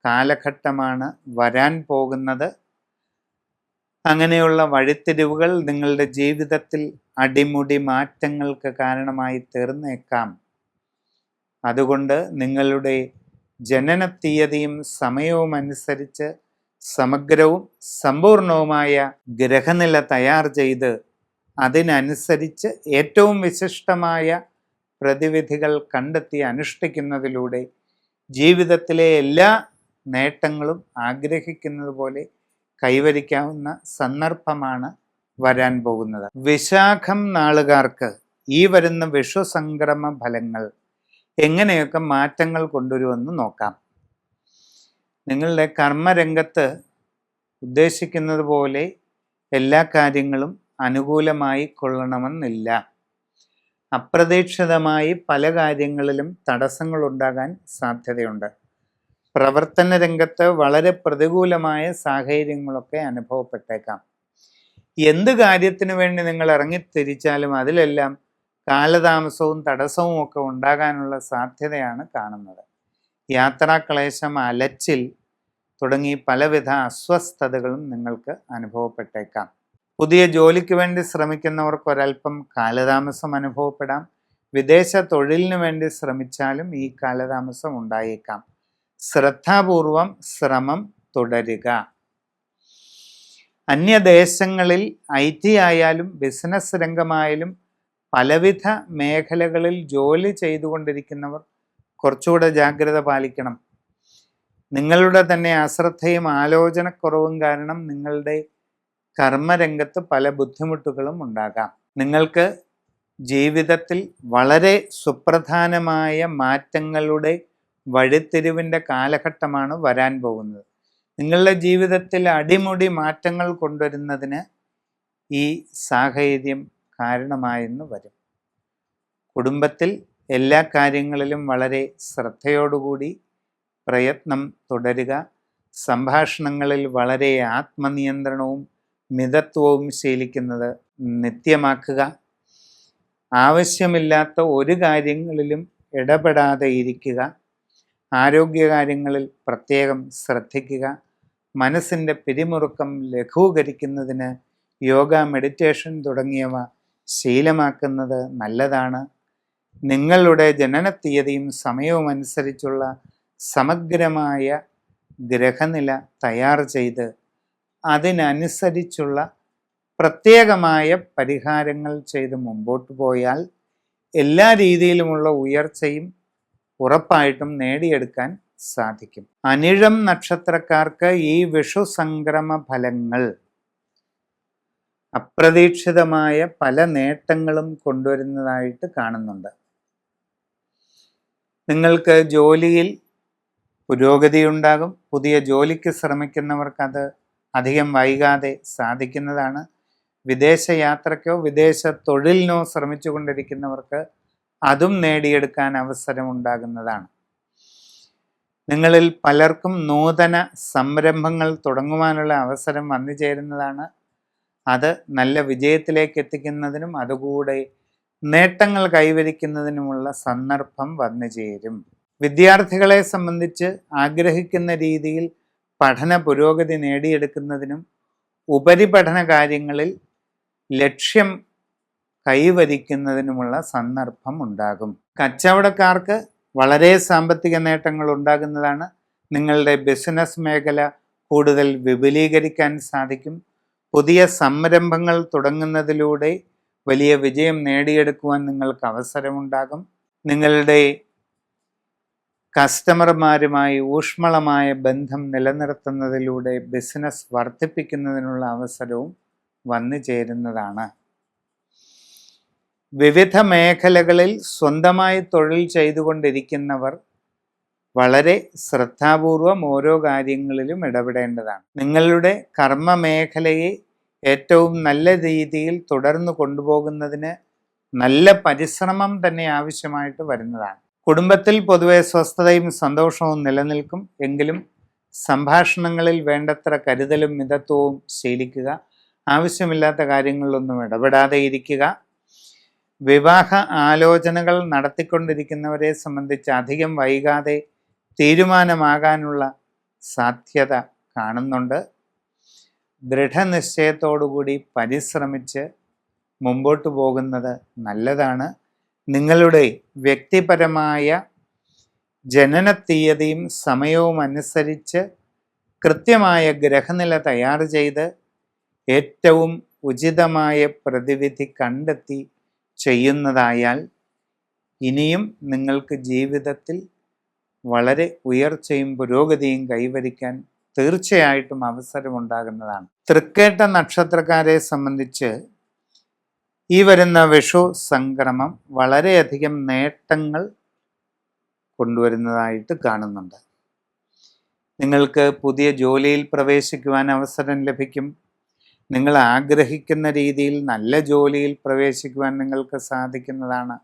കാലഘട്ടമാണ് വരാൻ പോകുന്നത്. അങ്ങനെയുള്ള വഴിത്തിരിവുകൾ നിങ്ങളുടെ ജീവിതത്തിൽ അടിമുടി മാറ്റങ്ങൾക്ക് കാരണമായി തീർന്നേക്കാം. അതുകൊണ്ട് നിങ്ങളുടെ ജനന തീയതിയും സമയവും അനുസരിച്ച് സമഗ്രവും സമ്പൂർണവുമായ ഗ്രഹനില തയ്യാർ ചെയ്ത് അതിനനുസരിച്ച് ഏറ്റവും വിശിഷ്ടമായ പ്രതിവിധികൾ കണ്ടെത്തി അനുഷ്ഠിക്കുന്നതിലൂടെ ജീവിതത്തിലെ എല്ലാ നേട്ടങ്ങളും ആഗ്രഹിക്കുന്നത് പോലെ കൈവരിക്കാവുന്ന സന്ദർഭമാണ് വരാൻ പോകുന്നത്. വിശാഖം നാളുകാർക്ക് ഈ വരുന്ന വിഷു സംക്രമ ഫലങ്ങൾ എങ്ങനെയൊക്കെ മാറ്റങ്ങൾ കൊണ്ടുവരുമെന്ന് നോക്കാം. നിങ്ങളുടെ കർമ്മരംഗത്ത് ഉദ്ദേശിക്കുന്നത് പോലെ എല്ലാ കാര്യങ്ങളും അനുകൂലമായി കൊള്ളണമെന്നില്ല. അപ്രതീക്ഷിതമായി പല കാര്യങ്ങളിലും തടസ്സങ്ങൾ ഉണ്ടാകാൻ സാധ്യതയുണ്ട്. പ്രവർത്തന രംഗത്ത് വളരെ പ്രതികൂലമായ സാഹചര്യങ്ങളൊക്കെ അനുഭവപ്പെട്ടേക്കാം. എന്ത് കാര്യത്തിനു വേണ്ടി നിങ്ങൾ ഇറങ്ങിത്തിരിച്ചാലും അതിലെല്ലാം കാലതാമസവും തടസ്സവും ഒക്കെ ഉണ്ടാകാനുള്ള സാധ്യതയാണ് കാണുന്നത്. യാത്രാക്ലേശം, അലച്ചിൽ തുടങ്ങി പലവിധ അസ്വസ്ഥതകളും നിങ്ങൾക്ക് അനുഭവപ്പെട്ടേക്കാം. പുതിയ ജോലിക്ക് വേണ്ടി ശ്രമിക്കുന്നവർക്ക് ഒരൽപ്പം കാലതാമസം അനുഭവപ്പെടാം. വിദേശ തൊഴിലിനു വേണ്ടി ശ്രമിച്ചാലും ഈ കാലതാമസം ഉണ്ടായേക്കാം. ശ്രദ്ധാപൂർവം ശ്രമം തുടരുക. അന്യദേശങ്ങളിൽ IT ആയാലും ബിസിനസ് രംഗമായാലും പലവിധ മേഖലകളിൽ ജോലി ചെയ്തുകൊണ്ടിരിക്കുന്നവർ കുറച്ചുകൂടെ ജാഗ്രത പാലിക്കണം. നിങ്ങളുടെ തന്നെ അശ്രദ്ധയും ആലോചനക്കുറവും കാരണം നിങ്ങളുടെ കർമ്മരംഗത്ത് പല ബുദ്ധിമുട്ടുകളും ഉണ്ടാകാം. നിങ്ങൾക്ക് ജീവിതത്തിൽ വളരെ സുപ്രധാനമായ മാറ്റങ്ങളുടെ വഴിത്തിരിവിൻ്റെ കാലഘട്ടമാണ് വരാൻ പോകുന്നത്. നിങ്ങളുടെ ജീവിതത്തിൽ അടിമുടി മാറ്റങ്ങൾ കൊണ്ടുവരുന്നതിന് ഈ സാഹചര്യം കാരണമായെന്ന് വരും. കുടുംബത്തിൽ എല്ലാ കാര്യങ്ങളിലും വളരെ ശ്രദ്ധയോടുകൂടി പ്രയത്നം തുടരുക. സംഭാഷണങ്ങളിൽ വളരെ ആത്മനിയന്ത്രണവും മിതത്വവും ശീലിക്കുന്നത് നിത്യമാക്കുക. ആവശ്യമില്ലാത്ത ഒരു കാര്യങ്ങളിലും ഇടപെടാതെ ഇരിക്കുക. ആരോഗ്യകാര്യങ്ങളിൽ പ്രത്യേകം ശ്രദ്ധിക്കുക. മനസ്സിൻ്റെ പിരിമുറുക്കം ലഘൂകരിക്കുന്നതിന് യോഗ, മെഡിറ്റേഷൻ തുടങ്ങിയവ ശീലമാക്കുന്നത് നല്ലതാണ്. നിങ്ങളുടെ ജനനത്തീയതിയും സമയവും അനുസരിച്ചുള്ള സമഗ്രമായ ഗ്രഹനില തയ്യാർ ചെയ്ത് അതിനനുസരിച്ചുള്ള പ്രത്യേകമായ പരിഹാരങ്ങൾ ചെയ്ത് മുമ്പോട്ട് പോയാൽ എല്ലാ രീതിയിലുമുള്ള ഉയർച്ചയും ഉറപ്പായിട്ടും നേടിയെടുക്കാൻ സാധിക്കും. അനിഴം നക്ഷത്രക്കാർക്ക് ഈ വിഷു സംക്രമ ഫലങ്ങൾ അപ്രതീക്ഷിതമായ പല നേട്ടങ്ങളും കൊണ്ടുവരുന്നതായിട്ട് കാണുന്നുണ്ട്. നിങ്ങൾക്ക് ജോലിയിൽ പുരോഗതി ഉണ്ടാകും. പുതിയ ജോലിക്ക് ശ്രമിക്കുന്നവർക്ക് അത് അധികം വൈകാതെ സാധിക്കുന്നതാണ്. വിദേശ യാത്രയ്ക്കോ വിദേശ തൊഴിലിനോ ശ്രമിച്ചു കൊണ്ടിരിക്കുന്നവർക്ക് അതും നേടിയെടുക്കാൻ അവസരം ഉണ്ടാകുന്നതാണ്. നിങ്ങളിൽ പലർക്കും നൂതന സംരംഭങ്ങൾ തുടങ്ങുവാനുള്ള അവസരം വന്നു ചേരുന്നതാണ്. അത് നല്ല വിജയത്തിലേക്ക് എത്തിക്കുന്നതിനും അതുകൂടെ നേട്ടങ്ങൾ കൈവരിക്കുന്നതിനുമുള്ള സന്ദർഭം വന്നു ചേരും. വിദ്യാർത്ഥികളെ സംബന്ധിച്ച് ആഗ്രഹിക്കുന്ന രീതിയിൽ പഠന പുരോഗതി നേടിയെടുക്കുന്നതിനും ഉപരിപഠന കാര്യങ്ങളിൽ ലക്ഷ്യം കൈവരിക്കുന്നതിനുമുള്ള സന്ദർഭം ഉണ്ടാകും. കച്ചവടക്കാർക്ക് വളരെ സാമ്പത്തിക നേട്ടങ്ങൾ ഉണ്ടാകുന്നതാണ്. നിങ്ങളുടെ ബിസിനസ് മേഖല കൂടുതൽ വിപുലീകരിക്കാൻ സാധിക്കും. പുതിയ സംരംഭങ്ങൾ തുടങ്ങുന്നതിലൂടെ വലിയ വിജയം നേടിയെടുക്കുവാൻ നിങ്ങൾക്ക് അവസരമുണ്ടാകും. നിങ്ങളുടെ കസ്റ്റമർമാരുമായി ഊഷ്മളമായ ബന്ധം നിലനിർത്തുന്നതിലൂടെ ബിസിനസ് വർദ്ധിപ്പിക്കുന്നതിനുള്ള അവസരവും വന്നു ചേരുന്നതാണ്. വിവിധ മേഖലകളിൽ സ്വന്തമായി തൊഴിൽ ചെയ്തുകൊണ്ടിരിക്കുന്നവർ വളരെ ശ്രദ്ധാപൂർവം ഓരോ കാര്യങ്ങളിലും ഇടപെടേണ്ടതാണ്. നിങ്ങളുടെ കർമ്മ മേഖലയെ ഏറ്റവും നല്ല രീതിയിൽ തുടർന്നു കൊണ്ടുപോകുന്നതിന് നല്ല പരിശ്രമം തന്നെ ആവശ്യമായിട്ട് വരുന്നതാണ്. കുടുംബത്തിൽ പൊതുവെ സ്വസ്ഥതയും സന്തോഷവും നിലനിൽക്കും. എങ്കിലും സംഭാഷണങ്ങളിൽ വേണ്ടത്ര കരുതലും മിതത്വവും ശീലിക്കുക. ആവശ്യമില്ലാത്ത കാര്യങ്ങളിലൊന്നും ഇടപെടാതെ ഇരിക്കുക. വിവാഹ ആലോചനകൾ നടത്തിക്കൊണ്ടിരിക്കുന്നവരെ സംബന്ധിച്ച് അധികം വൈകാതെ തീരുമാനമാകാനുള്ള സാധ്യത കാണുന്നുണ്ട്. ദൃഢനിശ്ചയത്തോടുകൂടി പരിശ്രമിച്ച് മുമ്പോട്ട് പോകുന്നത് നല്ലതാണ്. നിങ്ങളുടെ വ്യക്തിപരമായ ജനന തീയതിയും സമയവും അനുസരിച്ച് കൃത്യമായ ഗ്രഹനില തയ്യാർ ചെയ്ത് ഏറ്റവും ഉചിതമായ പ്രതിവിധി കണ്ടെത്തി ചെയ്യുന്നതായാൽ ഇനിയും നിങ്ങൾക്ക് ജീവിതത്തിൽ വളരെ ഉയർച്ചയും പുരോഗതിയും കൈവരിക്കാൻ തീർച്ചയായിട്ടും അവസരമുണ്ടാകുന്നതാണ്. തൃക്കേട്ട നക്ഷത്രക്കാരെ സംബന്ധിച്ച് ഈ വരുന്ന വിഷു സംക്രമം വളരെയധികം നേട്ടങ്ങൾ കൊണ്ടുവരുന്നതായിട്ട് കാണുന്നുണ്ട്. നിങ്ങൾക്ക് പുതിയ ജോലിയിൽ പ്രവേശിക്കുവാൻ അവസരം ലഭിക്കും. നിങ്ങൾ ആഗ്രഹിക്കുന്ന രീതിയിൽ നല്ല ജോലിയിൽ പ്രവേശിക്കുവാൻ നിങ്ങൾക്ക് സാധിക്കുന്നതാണ്.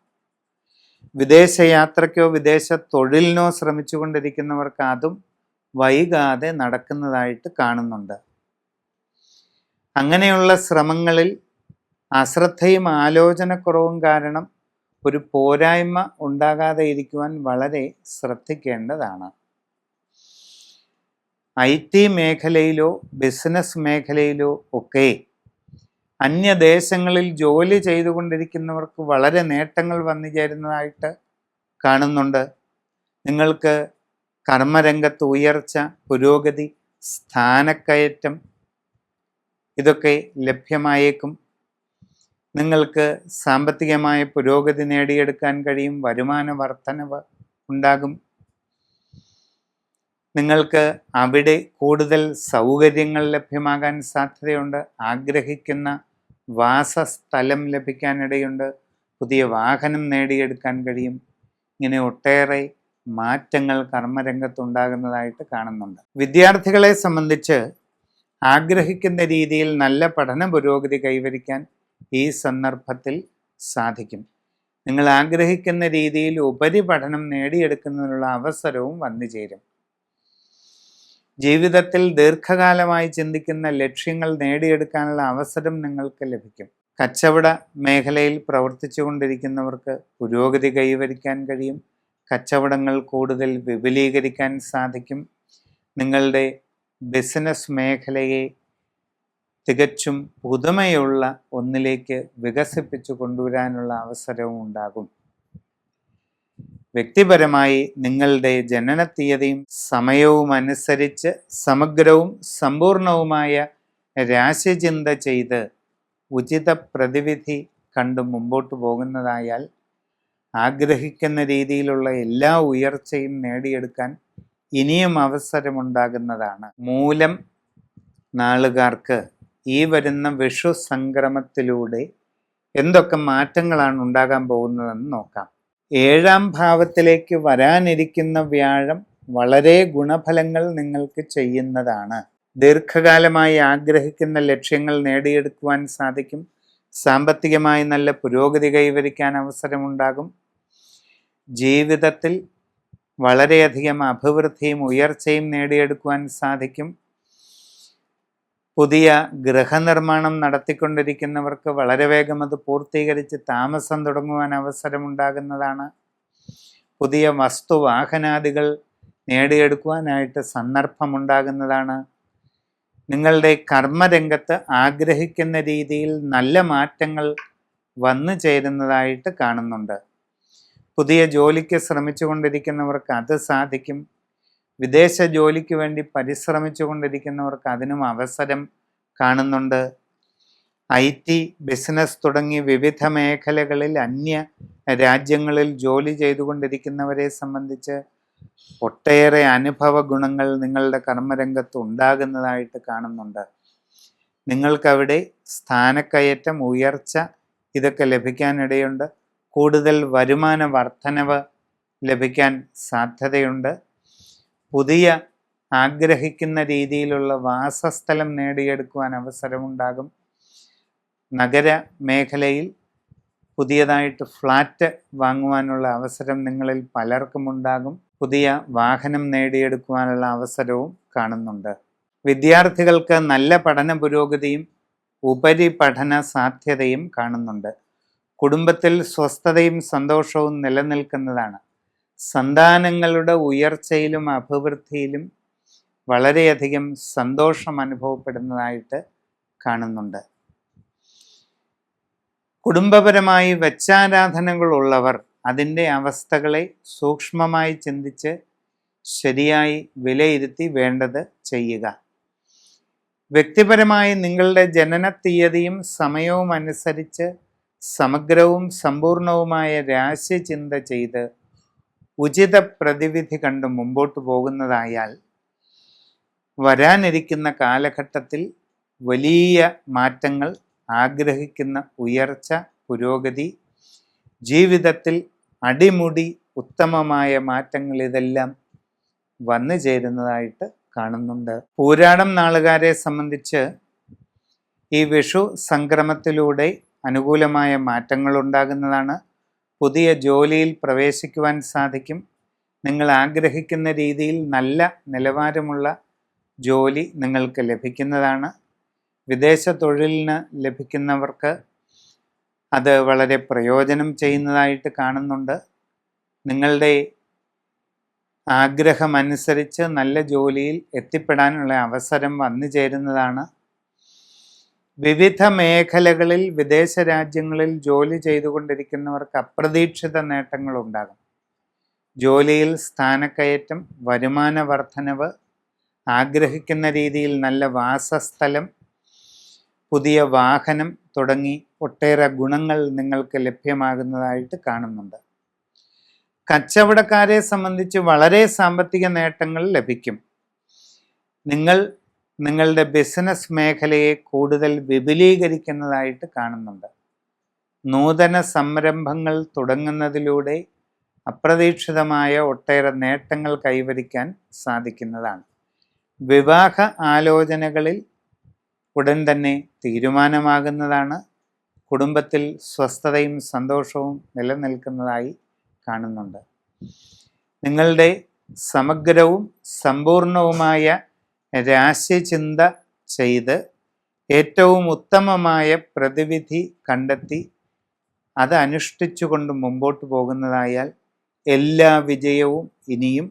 വിദേശ യാത്രയ്ക്കോ വിദേശ തൊഴിലിനോ ശ്രമിച്ചു കൊണ്ടിരിക്കുന്നവർക്ക് അതും വൈകാതെ നടക്കുന്നതായിട്ട് കാണുന്നുണ്ട്. അങ്ങനെയുള്ള ശ്രമങ്ങളിൽ അശ്രദ്ധയും ആലോചനക്കുറവും കാരണം ഒരു പോരായ്മ ഉണ്ടാകാതെ ഇരിക്കുവാൻ വളരെ ശ്രദ്ധിക്കേണ്ടതാണ്. IT മേഖലയിലോ ബിസിനസ് മേഖലയിലോ ഒക്കെ അന്യദേശങ്ങളിൽ ജോലി ചെയ്തുകൊണ്ടിരിക്കുന്നവർക്ക് വളരെ നേട്ടങ്ങൾ വന്നു ചേരുന്നതായിട്ട് കാണുന്നുണ്ട്. നിങ്ങൾക്ക് കർമ്മരംഗത്ത് ഉയർച്ച, പുരോഗതി, സ്ഥാനക്കയറ്റം ഇതൊക്കെ ലഭ്യമായേക്കും. നിങ്ങൾക്ക് സാമ്പത്തികമായ പുരോഗതി നേടിയെടുക്കാൻ കഴിയും. വരുമാന വർധനവ് ഉണ്ടാകും. നിങ്ങൾക്ക് അവിടെ കൂടുതൽ സൗകര്യങ്ങൾ ലഭ്യമാകാൻ സാധ്യതയുണ്ട്. ആഗ്രഹിക്കുന്ന വാസസ്ഥലം ലഭിക്കാനിടയുണ്ട്. പുതിയ വാഹനം നേടിയെടുക്കാൻ കഴിയും. ഇങ്ങനെ ഒട്ടേറെ മാറ്റങ്ങൾ കർമ്മരംഗത്തുണ്ടാകുന്നതായിട്ട് കാണുന്നുണ്ട്. വിദ്യാർത്ഥികളെ സംബന്ധിച്ച് ആഗ്രഹിക്കുന്ന രീതിയിൽ നല്ല പഠന പുരോഗതി കൈവരിക്കാൻ ഈ സന്ദർഭത്തിൽ സാധിക്കും. നിങ്ങൾ ആഗ്രഹിക്കുന്ന രീതിയിൽ ഉപരിപഠനം നേടിയെടുക്കുന്നതിനുള്ള അവസരവും വന്നു ചേരും. ജീവിതത്തിൽ ദീർഘകാലമായി ചിന്തിക്കുന്ന ലക്ഷ്യങ്ങൾ നേടിയെടുക്കാനുള്ള അവസരം നിങ്ങൾക്ക് ലഭിക്കും. കച്ചവട മേഖലയിൽ പ്രവർത്തിച്ചു കൊണ്ടിരിക്കുന്നവർക്ക് പുരോഗതി കൈവരിക്കാൻ കഴിയും. കച്ചവടങ്ങൾ കൂടുതൽ വിപുലീകരിക്കാൻ സാധിക്കും. നിങ്ങളുടെ ബിസിനസ് മേഖലയെ തികച്ചും പുതുമയുള്ള ഒന്നിലേക്ക് വികസിപ്പിച്ചു കൊണ്ടുവരാനുള്ള അവസരവും ഉണ്ടാകും. വ്യക്തിപരമായി നിങ്ങളുടെ ജനന തീയതിയും സമയവും അനുസരിച്ച് സമഗ്രവും സമ്പൂർണവുമായ രാശിചിന്ത ചെയ്ത് ഉചിത പ്രതിവിധി കണ്ട് മുമ്പോട്ട് പോകുന്നതായാൽ ആഗ്രഹിക്കുന്ന രീതിയിലുള്ള എല്ലാ ഉയർച്ചയും നേടിയെടുക്കാൻ ഇനിയും അവസരമുണ്ടാകുന്നതാണ്. മൂലം നാളുകാർക്ക് ഈ വരുന്ന വിഷു സംക്രമത്തിലൂടെ എന്തൊക്കെ മാറ്റങ്ങളാണ് ഉണ്ടാകാൻ പോകുന്നതെന്ന് നോക്കാം. ഏഴാം ഭാവത്തിലേക്ക് വരാനിരിക്കുന്ന വ്യാഴം വളരെ ഗുണഫലങ്ങൾ നിങ്ങൾക്ക് ചെയ്യുന്നതാണ്. ദീർഘകാലമായി ആഗ്രഹിക്കുന്ന ലക്ഷ്യങ്ങൾ നേടിയെടുക്കുവാൻ സാധിക്കും. സാമ്പത്തികമായി നല്ല പുരോഗതി കൈവരിക്കാൻ അവസരമുണ്ടാകും. ജീവിതത്തിൽ വളരെയധികം അഭിവൃദ്ധിയും ഉയർച്ചയും നേടിയെടുക്കുവാൻ സാധിക്കും. പുതിയ ഗൃഹനിർമ്മാണം നടത്തിക്കൊണ്ടിരിക്കുന്നവർക്ക് വളരെ വേഗം അത് പൂർത്തീകരിച്ച് താമസം തുടങ്ങുവാൻ അവസരമുണ്ടാകുന്നതാണ്. പുതിയ വസ്തുവാഹനാദികൾ നേടിയെടുക്കുവാനായിട്ട് സന്ദർഭമുണ്ടാകുന്നതാണ്. നിങ്ങളുടെ കർമ്മരംഗത്ത് ആഗ്രഹിക്കുന്ന രീതിയിൽ നല്ല മാറ്റങ്ങൾ വന്നു ചേരുന്നതായിട്ട് കാണുന്നുണ്ട്. പുതിയ ജോലിക്ക് ശ്രമിച്ചു കൊണ്ടിരിക്കുന്നവർക്ക് അത് സാധിക്കും. വിദേശ ജോലിക്ക് വേണ്ടി പരിശ്രമിച്ചു കൊണ്ടിരിക്കുന്നവർക്ക് അതിനും അവസരം കാണുന്നുണ്ട്. IT, ബിസിനസ് തുടങ്ങി വിവിധ മേഖലകളിൽ അന്യ രാജ്യങ്ങളിൽ ജോലി ചെയ്തുകൊണ്ടിരിക്കുന്നവരെ സംബന്ധിച്ച് ഒട്ടേറെ അനുഭവ ഗുണങ്ങൾ നിങ്ങളുടെ കർമ്മരംഗത്ത് ഉണ്ടാകുന്നതായിട്ട് കാണുന്നുണ്ട്. നിങ്ങൾക്കവിടെ സ്ഥാനക്കയറ്റം, ഉയർച്ച ഇതൊക്കെ ലഭിക്കാനിടയുണ്ട്. കൂടുതൽ വരുമാന വർധനവ് ലഭിക്കാൻ സാധ്യതയുണ്ട്. പുതിയ ആഗ്രഹിക്കുന്ന രീതിയിലുള്ള വാസസ്ഥലം നേടിയെടുക്കുവാൻ അവസരമുണ്ടാകും. നഗര മേഖലയിൽ പുതിയതായിട്ട് ഫ്ലാറ്റ് വാങ്ങുവാനുള്ള അവസരം നിങ്ങളിൽ പലർക്കും ഉണ്ടാകും. പുതിയ വാഹനം നേടിയെടുക്കുവാനുള്ള അവസരവും കാണുന്നുണ്ട്. വിദ്യാർത്ഥികൾക്ക് നല്ല പഠന പുരോഗതിയും ഉപരിപഠന സാധ്യതയും കാണുന്നുണ്ട്. കുടുംബത്തിൽ സ്വസ്ഥതയും സന്തോഷവും നിലനിൽക്കുന്നതാണ്. സന്താനങ്ങളുടെ ഉയർച്ചയിലും അഭിവൃദ്ധിയിലും വളരെയധികം സന്തോഷം അനുഭവപ്പെടുന്നതായിട്ട് കാണുന്നുണ്ട്. കുടുംബപരമായി വെച്ചാരാധനകളുള്ളവർ അതിൻ്റെ അവസ്ഥകളെ സൂക്ഷ്മമായി ചിന്തിച്ച് ശരിയായി വിലയിരുത്തി വേണ്ടത് ചെയ്യുക. വ്യക്തിപരമായി നിങ്ങളുടെ ജനന തീയതിയും സമയവും അനുസരിച്ച് സമഗ്രവും സമ്പൂർണവുമായ രാശിചിന്ത ചെയ്ത് ഉചിത പ്രതിവിധി കണ്ട് മുമ്പോട്ട് പോകുന്നതായാൽ വരാനിരിക്കുന്ന കാലഘട്ടത്തിൽ വലിയ മാറ്റങ്ങൾ, ആഗ്രഹിക്കുന്ന ഉയർച്ച, പുരോഗതി, ജീവിതത്തിൽ അടിമുടി ഉത്തമമായ മാറ്റങ്ങൾ ഇതെല്ലാം വന്നു ചേരുന്നതായിട്ട് കാണുന്നുണ്ട്. പൂരാടം നാളുകാരെ സംബന്ധിച്ച് ഈ വിഷു സംക്രമത്തിലൂടെ അനുകൂലമായ മാറ്റങ്ങൾ ഉണ്ടാകുന്നതാണ്. പുതിയ ജോലിയിൽ പ്രവേശിക്കുവാൻ സാധിക്കും. നിങ്ങൾ ആഗ്രഹിക്കുന്ന രീതിയിൽ നല്ല നിലവാരമുള്ള ജോലി നിങ്ങൾക്ക് ലഭിക്കുന്നതാണ്. വിദേശ തൊഴിലിന് ലഭിക്കുന്നവർക്ക് അത് വളരെ പ്രയോജനം ചെയ്യുന്നതായിട്ട് കാണുന്നുണ്ട്. നിങ്ങളുടെ ആഗ്രഹമനുസരിച്ച് നല്ല ജോലിയിൽ എത്തിപ്പെടാനുള്ള അവസരം വന്നു ചേരുന്നതാണ്. വിവിധ മേഖലകളിൽ വിദേശ രാജ്യങ്ങളിൽ ജോലി ചെയ്തുകൊണ്ടിരിക്കുന്നവർക്ക് അപ്രതീക്ഷിത നേട്ടങ്ങൾ ഉണ്ടാകും. ജോലിയിൽ സ്ഥാനക്കയറ്റം, വരുമാന വർധനവ്, ആഗ്രഹിക്കുന്ന രീതിയിൽ നല്ല വാസസ്ഥലം, പുതിയ വാഹനം തുടങ്ങി ഒട്ടേറെ ഗുണങ്ങൾ നിങ്ങൾക്ക് ലഭ്യമാകുന്നതായിട്ട് കാണുന്നുണ്ട്. കച്ചവടക്കാരെ സംബന്ധിച്ച് വളരെ സാമ്പത്തിക നേട്ടങ്ങൾ ലഭിക്കും. നിങ്ങൾ നിങ്ങളുടെ ബിസിനസ് മേഖലയെ കൂടുതൽ വിപുലീകരിക്കുന്നതായിട്ട് കാണുന്നുണ്ട്. നൂതന സംരംഭങ്ങൾ തുടങ്ങുന്നതിലൂടെ അപ്രതീക്ഷിതമായ ഒട്ടേറെ നേട്ടങ്ങൾ കൈവരിക്കാൻ സാധിക്കുന്നതാണ്. വിവാഹ ആലോചനകളിൽ ഉടൻ തന്നെ തീരുമാനമാകുന്നതാണ്. കുടുംബത്തിൽ സ്വസ്ഥതയും സന്തോഷവും നിലനിൽക്കുന്നതായി കാണുന്നുണ്ട്. നിങ്ങളുടെ സമഗ്രവും സമ്പൂർണവുമായ രാശിചിന്ത ചെയ്ത് ഏറ്റവും ഉത്തമമായ പ്രതിവിധി കണ്ടെത്തി അത് അനുഷ്ഠിച്ചുകൊണ്ട് മുമ്പോട്ട് പോകുന്നതായാൽ എല്ലാ വിജയവും ഇനിയും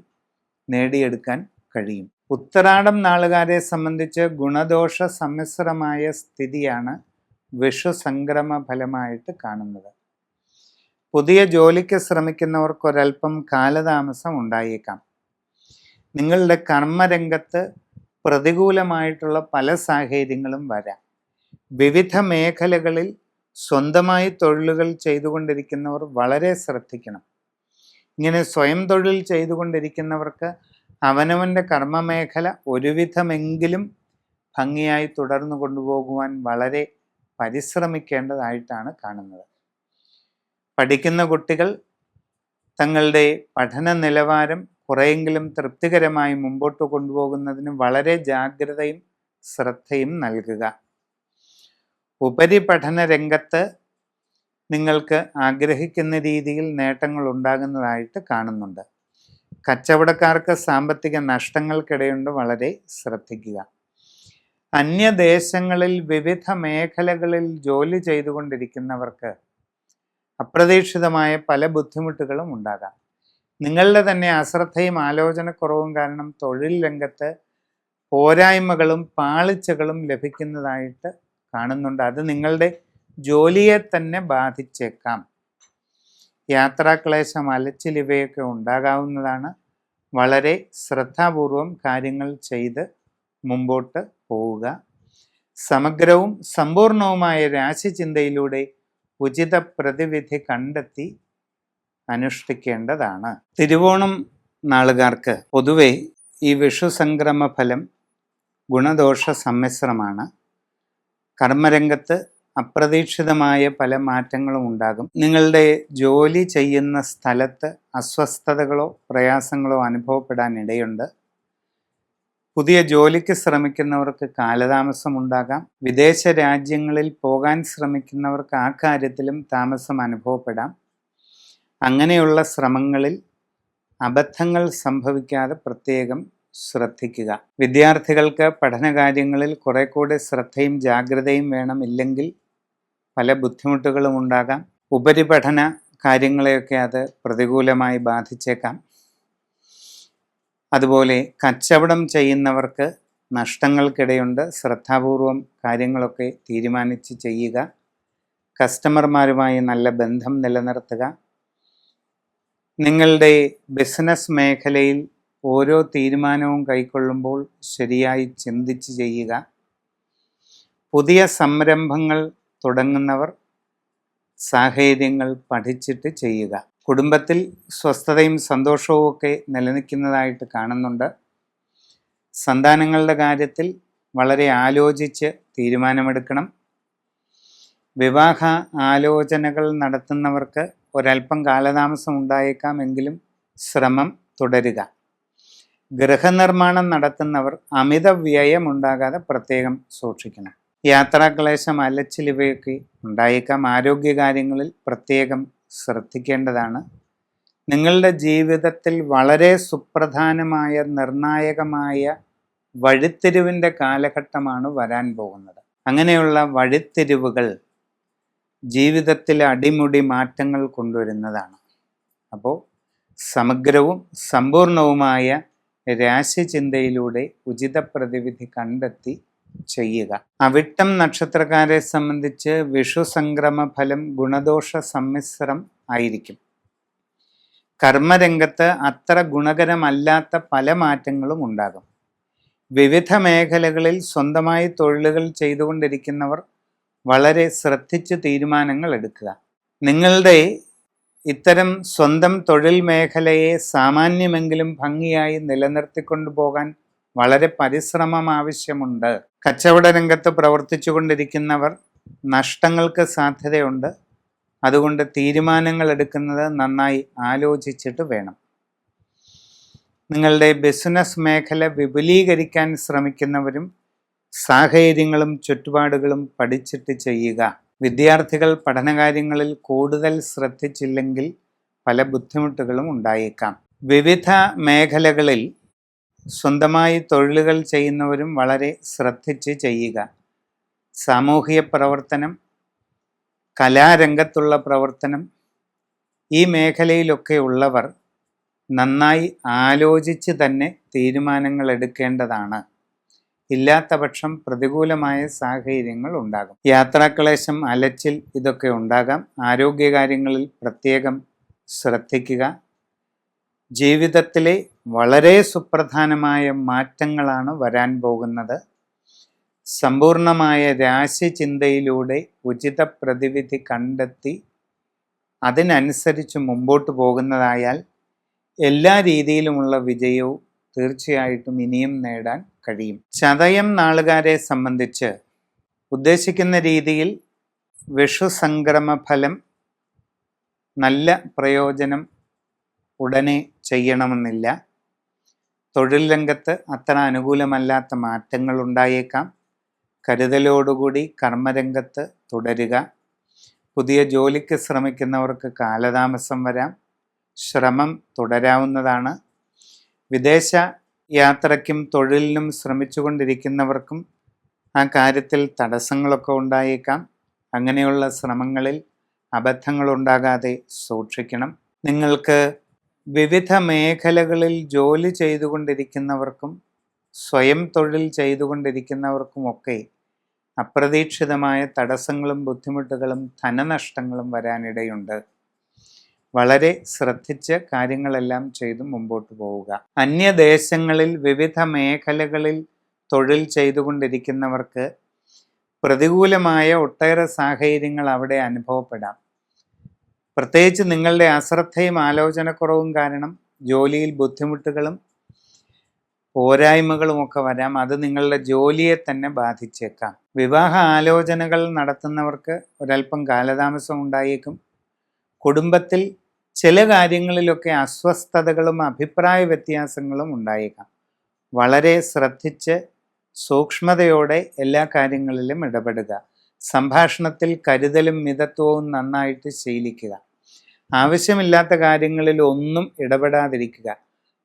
നേടിയെടുക്കാൻ കഴിയും. ഉത്തരാടം നാളുകാരെ സംബന്ധിച്ച് ഗുണദോഷ സമ്മിശ്രമായ സ്ഥിതിയാണ് വിഷു സംക്രമ ഫലമായിട്ട് കാണുന്നത്. പുതിയ ജോലിക്ക് ശ്രമിക്കുന്നവർക്ക് ഒരല്പം കാലതാമസം ഉണ്ടായേക്കാം. നിങ്ങളുടെ കർമ്മരംഗത്ത് പ്രതികൂലമായിട്ടുള്ള പല സാഹചര്യങ്ങളും വരാം. വിവിധ മേഖലകളിൽ സ്വന്തമായി തൊഴിലുകൾ ചെയ്തുകൊണ്ടിരിക്കുന്നവർ വളരെ ശ്രദ്ധിക്കണം. ഇങ്ങനെ സ്വയം തൊഴിൽ ചെയ്തുകൊണ്ടിരിക്കുന്നവർക്ക് അവനവൻ്റെ കർമ്മമേഖല ഒരുവിധമെങ്കിലും ഭംഗിയായി തുടർന്നു കൊണ്ടുപോകുവാൻ വളരെ പരിശ്രമിക്കേണ്ടതായിട്ടാണ് കാണുന്നത്. പഠിക്കുന്ന കുട്ടികൾ തങ്ങളുടെ പഠന നിലവാരം കുറെയെങ്കിലും തൃപ്തികരമായി മുമ്പോട്ട് കൊണ്ടുപോകുന്നതിന് വളരെ ജാഗ്രതയും ശ്രദ്ധയും നൽകുക. ഉപരിപഠന രംഗത്ത് നിങ്ങൾക്ക് ആഗ്രഹിക്കുന്ന രീതിയിൽ നേട്ടങ്ങൾ ഉണ്ടാകുന്നതായിട്ട് കാണുന്നുണ്ട്. കച്ചവടക്കാർക്ക് സാമ്പത്തിക നഷ്ടങ്ങൾക്കിടയുണ്ട്, വളരെ ശ്രദ്ധിക്കുക. അന്യദേശങ്ങളിൽ വിവിധ മേഖലകളിൽ ജോലി ചെയ്തുകൊണ്ടിരിക്കുന്നവർക്ക് അപ്രതീക്ഷിതമായ പല ബുദ്ധിമുട്ടുകളും ഉണ്ടാകാം. നിങ്ങളുടെ തന്നെ അശ്രദ്ധയും ആലോചനക്കുറവും കാരണം തൊഴിൽ രംഗത്ത് പോരായ്മകളും പാളിച്ചകളും ലഭിക്കുന്നതായിട്ട് കാണുന്നുണ്ട്. അത് നിങ്ങളുടെ ജോലിയെ തന്നെ ബാധിച്ചേക്കാം. യാത്രാക്ലേശം, അലച്ചിൽ ഇവയൊക്കെ ഉണ്ടാകാവുന്നതാണ്. വളരെ ശ്രദ്ധാപൂർവം കാര്യങ്ങൾ ചെയ്ത് മുമ്പോട്ട് പോവുക. സമഗ്രവും സമ്പൂർണവുമായ രാശിചിന്തയിലൂടെ ഉചിത പ്രതിവിധി കണ്ടെത്തി അനുഷ്ഠിക്കേണ്ടതാണ്. തിരുവോണം നാളുകാർക്ക് പൊതുവെ ഈ വിഷുസംക്രമ ഫലം ഗുണദോഷ സമ്മിശ്രമാണ്. കർമ്മരംഗത്ത് അപ്രതീക്ഷിതമായ പല മാറ്റങ്ങളും ഉണ്ടാകും. നിങ്ങളുടെ ജോലി ചെയ്യുന്ന സ്ഥലത്ത് അസ്വസ്ഥതകളോ പ്രയാസങ്ങളോ അനുഭവപ്പെടാൻ ഇടയുണ്ട്. പുതിയ ജോലിക്ക് ശ്രമിക്കുന്നവർക്ക് കാലതാമസം ഉണ്ടാകാം. വിദേശ രാജ്യങ്ങളിൽ പോകാൻ ശ്രമിക്കുന്നവർക്ക് ആ കാര്യത്തിലും താമസം അനുഭവപ്പെടാം. അങ്ങനെയുള്ള ശ്രമങ്ങളിൽ അബദ്ധങ്ങൾ സംഭവിക്കാതെ പ്രത്യേകം ശ്രദ്ധിക്കുക. വിദ്യാർത്ഥികൾക്ക് പഠനകാര്യങ്ങളിൽ കുറെ കൂടി ശ്രദ്ധയും ജാഗ്രതയും വേണം. ഇല്ലെങ്കിൽ പല ബുദ്ധിമുട്ടുകളും ഉണ്ടാകാം. ഉപരിപഠന കാര്യങ്ങളെയൊക്കെ അത് പ്രതികൂലമായി ബാധിച്ചേക്കാം. അതുപോലെ കച്ചവടം ചെയ്യുന്നവർക്ക് നഷ്ടങ്ങൾക്കിടയുണ്ട്. ശ്രദ്ധാപൂർവം കാര്യങ്ങളൊക്കെ തീരുമാനിച്ച് ചെയ്യുക. കസ്റ്റമർമാരുമായി നല്ല ബന്ധം നിലനിർത്തുക. നിങ്ങളുടെ ബിസിനസ് മേഖലയിൽ ഓരോ തീരുമാനവും കൈക്കൊള്ളുമ്പോൾ ശരിയായി ചിന്തിച്ച് ചെയ്യുക. പുതിയ സംരംഭങ്ങൾ തുടങ്ങുന്നവർ സാഹചര്യങ്ങൾ പഠിച്ചിട്ട് ചെയ്യുക. കുടുംബത്തിൽ സ്വസ്ഥതയും സന്തോഷവും ഒക്കെ നിലനിൽക്കുന്നതായിട്ട് കാണുന്നുണ്ട്. സന്താനങ്ങളുടെ കാര്യത്തിൽ വളരെ ആലോചിച്ച് തീരുമാനമെടുക്കണം. വിവാഹ ആലോചനകൾ നടത്തുന്നവർക്ക് ഒരല്പം കാലതാമസം ഉണ്ടായേക്കാം, എങ്കിലും ശ്രമം തുടരുക. ഗൃഹനിർമ്മാണം നടത്തുന്നവർ അമിത വ്യയം ഉണ്ടാകാതെ പ്രത്യേകം സൂക്ഷിക്കണം. യാത്രാക്ലേശം, അലച്ചിൽ ഇവയൊക്കെ ഉണ്ടായേക്കാം. ആരോഗ്യകാര്യങ്ങളിൽ പ്രത്യേകം ശ്രദ്ധിക്കേണ്ടതാണ്. നിങ്ങളുടെ ജീവിതത്തിൽ വളരെ സുപ്രധാനമായ നിർണായകമായ വഴിത്തിരിവിൻ്റെ കാലഘട്ടമാണ് വരാൻ പോകുന്നത്. അങ്ങനെയുള്ള വഴിത്തിരിവുകൾ ജീവിതത്തിൽ അടിമുടി മാറ്റങ്ങൾ കൊണ്ടുവരുന്നതാണ്. അപ്പോൾ സമഗ്രവും സമ്പൂർണവുമായ രാശിചിന്തയിലൂടെ ഉചിത പ്രതിവിധി കണ്ടെത്തി ചെയ്യുക. അവിട്ടം നക്ഷത്രക്കാരെ സംബന്ധിച്ച് വിഷുസംക്രമ ഫലം ഗുണദോഷ സമ്മിശ്രം ആയിരിക്കും. കർമ്മരംഗത്ത് അത്ര ഗുണകരമല്ലാത്ത പല മാറ്റങ്ങളും ഉണ്ടാകും. വിവിധ മേഖലകളിൽ സ്വന്തമായി തൊഴിലുകൾ ചെയ്തുകൊണ്ടിരിക്കുന്നവർ വളരെ ശ്രദ്ധിച്ച് തീരുമാനങ്ങൾ എടുക്കുക. നിങ്ങളുടെ ഇത്തരം സ്വന്തം തൊഴിൽ മേഖലയെ സാമാന്യമെങ്കിലും ഭംഗിയായി നിലനിർത്തിക്കൊണ്ടു പോകാൻ വളരെ പരിശ്രമം ആവശ്യമുണ്ട്. കച്ചവട രംഗത്ത് പ്രവർത്തിച്ചു കൊണ്ടിരിക്കുന്നവർ നഷ്ടങ്ങൾക്ക് സാധ്യതയുണ്ട്. അതുകൊണ്ട് തീരുമാനങ്ങൾ എടുക്കുന്നത് നന്നായി ആലോചിച്ചിട്ട് വേണം. നിങ്ങളുടെ ബിസിനസ് മേഖല വിപുലീകരിക്കാൻ ശ്രമിക്കുന്നവരും സാഹചര്യങ്ങളും ചുറ്റുപാടുകളും പഠിച്ചിട്ട് ചെയ്യുക. വിദ്യാർത്ഥികൾ പഠനകാര്യങ്ങളിൽ കൂടുതൽ ശ്രദ്ധിച്ചില്ലെങ്കിൽ പല ബുദ്ധിമുട്ടുകളും ഉണ്ടായേക്കാം. വിവിധ മേഖലകളിൽ സ്വന്തമായി തൊഴിലുകൾ ചെയ്യുന്നവരും വളരെ ശ്രദ്ധിച്ച് ചെയ്യുക. സാമൂഹിക പ്രവർത്തനം, കലാരംഗത്തുള്ള പ്രവർത്തനം, ഈ മേഖലയിലൊക്കെ ഉള്ളവർ നന്നായി ആലോചിച്ച് തന്നെ തീരുമാനങ്ങൾ എടുക്കേണ്ടതാണ്. ഇല്ലാത്ത പക്ഷം പ്രതികൂലമായ സാഹചര്യങ്ങൾ ഉണ്ടാകും. യാത്രാക്ലേശം, അലച്ചിൽ ഇതൊക്കെ ഉണ്ടാകാം. ആരോഗ്യകാര്യങ്ങളിൽ പ്രത്യേകം ശ്രദ്ധിക്കുക. ജീവിതത്തിലെ വളരെ സുപ്രധാനമായ മാറ്റങ്ങളാണ് വരാൻ പോകുന്നത്. സമ്പൂർണമായ രാശിചിന്തയിലൂടെ ഉചിത പ്രതിവിധി കണ്ടെത്തി അതിനനുസരിച്ച് മുമ്പോട്ട് പോകുന്നതായാൽ എല്ലാ രീതിയിലുമുള്ള വിജയവും തീർച്ചയായിട്ടും ഇനിയും നേടാൻ കഴിയും. ചതയം നാളുകാരെ സംബന്ധിച്ച് ഉദ്ദേശിക്കുന്ന രീതിയിൽ വിഷുസംക്രമ ഫലം നല്ല പ്രയോജനം ഉടനെ ചെയ്യണമെന്നില്ല. തൊഴിൽ രംഗത്ത് അത്ര അനുകൂലമല്ലാത്ത മാറ്റങ്ങൾ ഉണ്ടായേക്കാം. കരുതലോടുകൂടി കർമ്മരംഗത്ത് തുടരുക. പുതിയ ജോലിക്ക് ശ്രമിക്കുന്നവർക്ക് കാലതാമസം വരാം. ശ്രമം തുടരാവുന്നതാണ്. വിദേശ യാത്രയ്ക്കും തൊഴിലിനും ശ്രമിച്ചുകൊണ്ടിരിക്കുന്നവർക്കും ആ കാര്യത്തിൽ തടസ്സങ്ങളൊക്കെ ഉണ്ടായേക്കാം. അങ്ങനെയുള്ള ശ്രമങ്ങളിൽ അബദ്ധങ്ങളുണ്ടാകാതെ സൂക്ഷിക്കണം. നിങ്ങൾക്ക് വിവിധ മേഖലകളിൽ ജോലി ചെയ്തുകൊണ്ടിരിക്കുന്നവർക്കും സ്വയം തൊഴിൽ ചെയ്തുകൊണ്ടിരിക്കുന്നവർക്കുമൊക്കെ അപ്രതീക്ഷിതമായ തടസ്സങ്ങളും ബുദ്ധിമുട്ടുകളും ധനനഷ്ടങ്ങളും വരാനിടയുണ്ട്. വളരെ ശ്രദ്ധിച്ച് കാര്യങ്ങളെല്ലാം ചെയ്ത് മുമ്പോട്ട് പോവുക. അന്യദേശങ്ങളിൽ വിവിധ മേഖലകളിൽ തൊഴിൽ ചെയ്തുകൊണ്ടിരിക്കുന്നവർക്ക് പ്രതികൂലമായ ഒട്ടേറെ സാഹചര്യങ്ങൾ അവിടെ അനുഭവപ്പെടാം. പ്രത്യേകിച്ച് നിങ്ങളുടെ അശ്രദ്ധയും ആലോചനക്കുറവും കാരണം ജോലിയിൽ ബുദ്ധിമുട്ടുകളും പോരായ്മകളുമൊക്കെ വരാം. അത് നിങ്ങളുടെ ജോലിയെ തന്നെ ബാധിച്ചേക്കാം. വിവാഹ ആലോചനകൾ നടത്തുന്നവർക്ക് ഒരല്പം കാലതാമസം ഉണ്ടായേക്കും. കുടുംബത്തിൽ ചില കാര്യങ്ങളിലൊക്കെ അസ്വസ്ഥതകളും അഭിപ്രായ വ്യത്യാസങ്ങളും ഉണ്ടായേക്കാം. വളരെ ശ്രദ്ധിച്ച് സൂക്ഷ്മതയോടെ എല്ലാ കാര്യങ്ങളിലും ഇടപെടുക. സംഭാഷണത്തിൽ കരുതലും മിതത്വവും നന്നായിട്ട് ശീലിക്കുക. ആവശ്യമില്ലാത്ത കാര്യങ്ങളിൽ ഒന്നും ഇടപെടാതിരിക്കുക.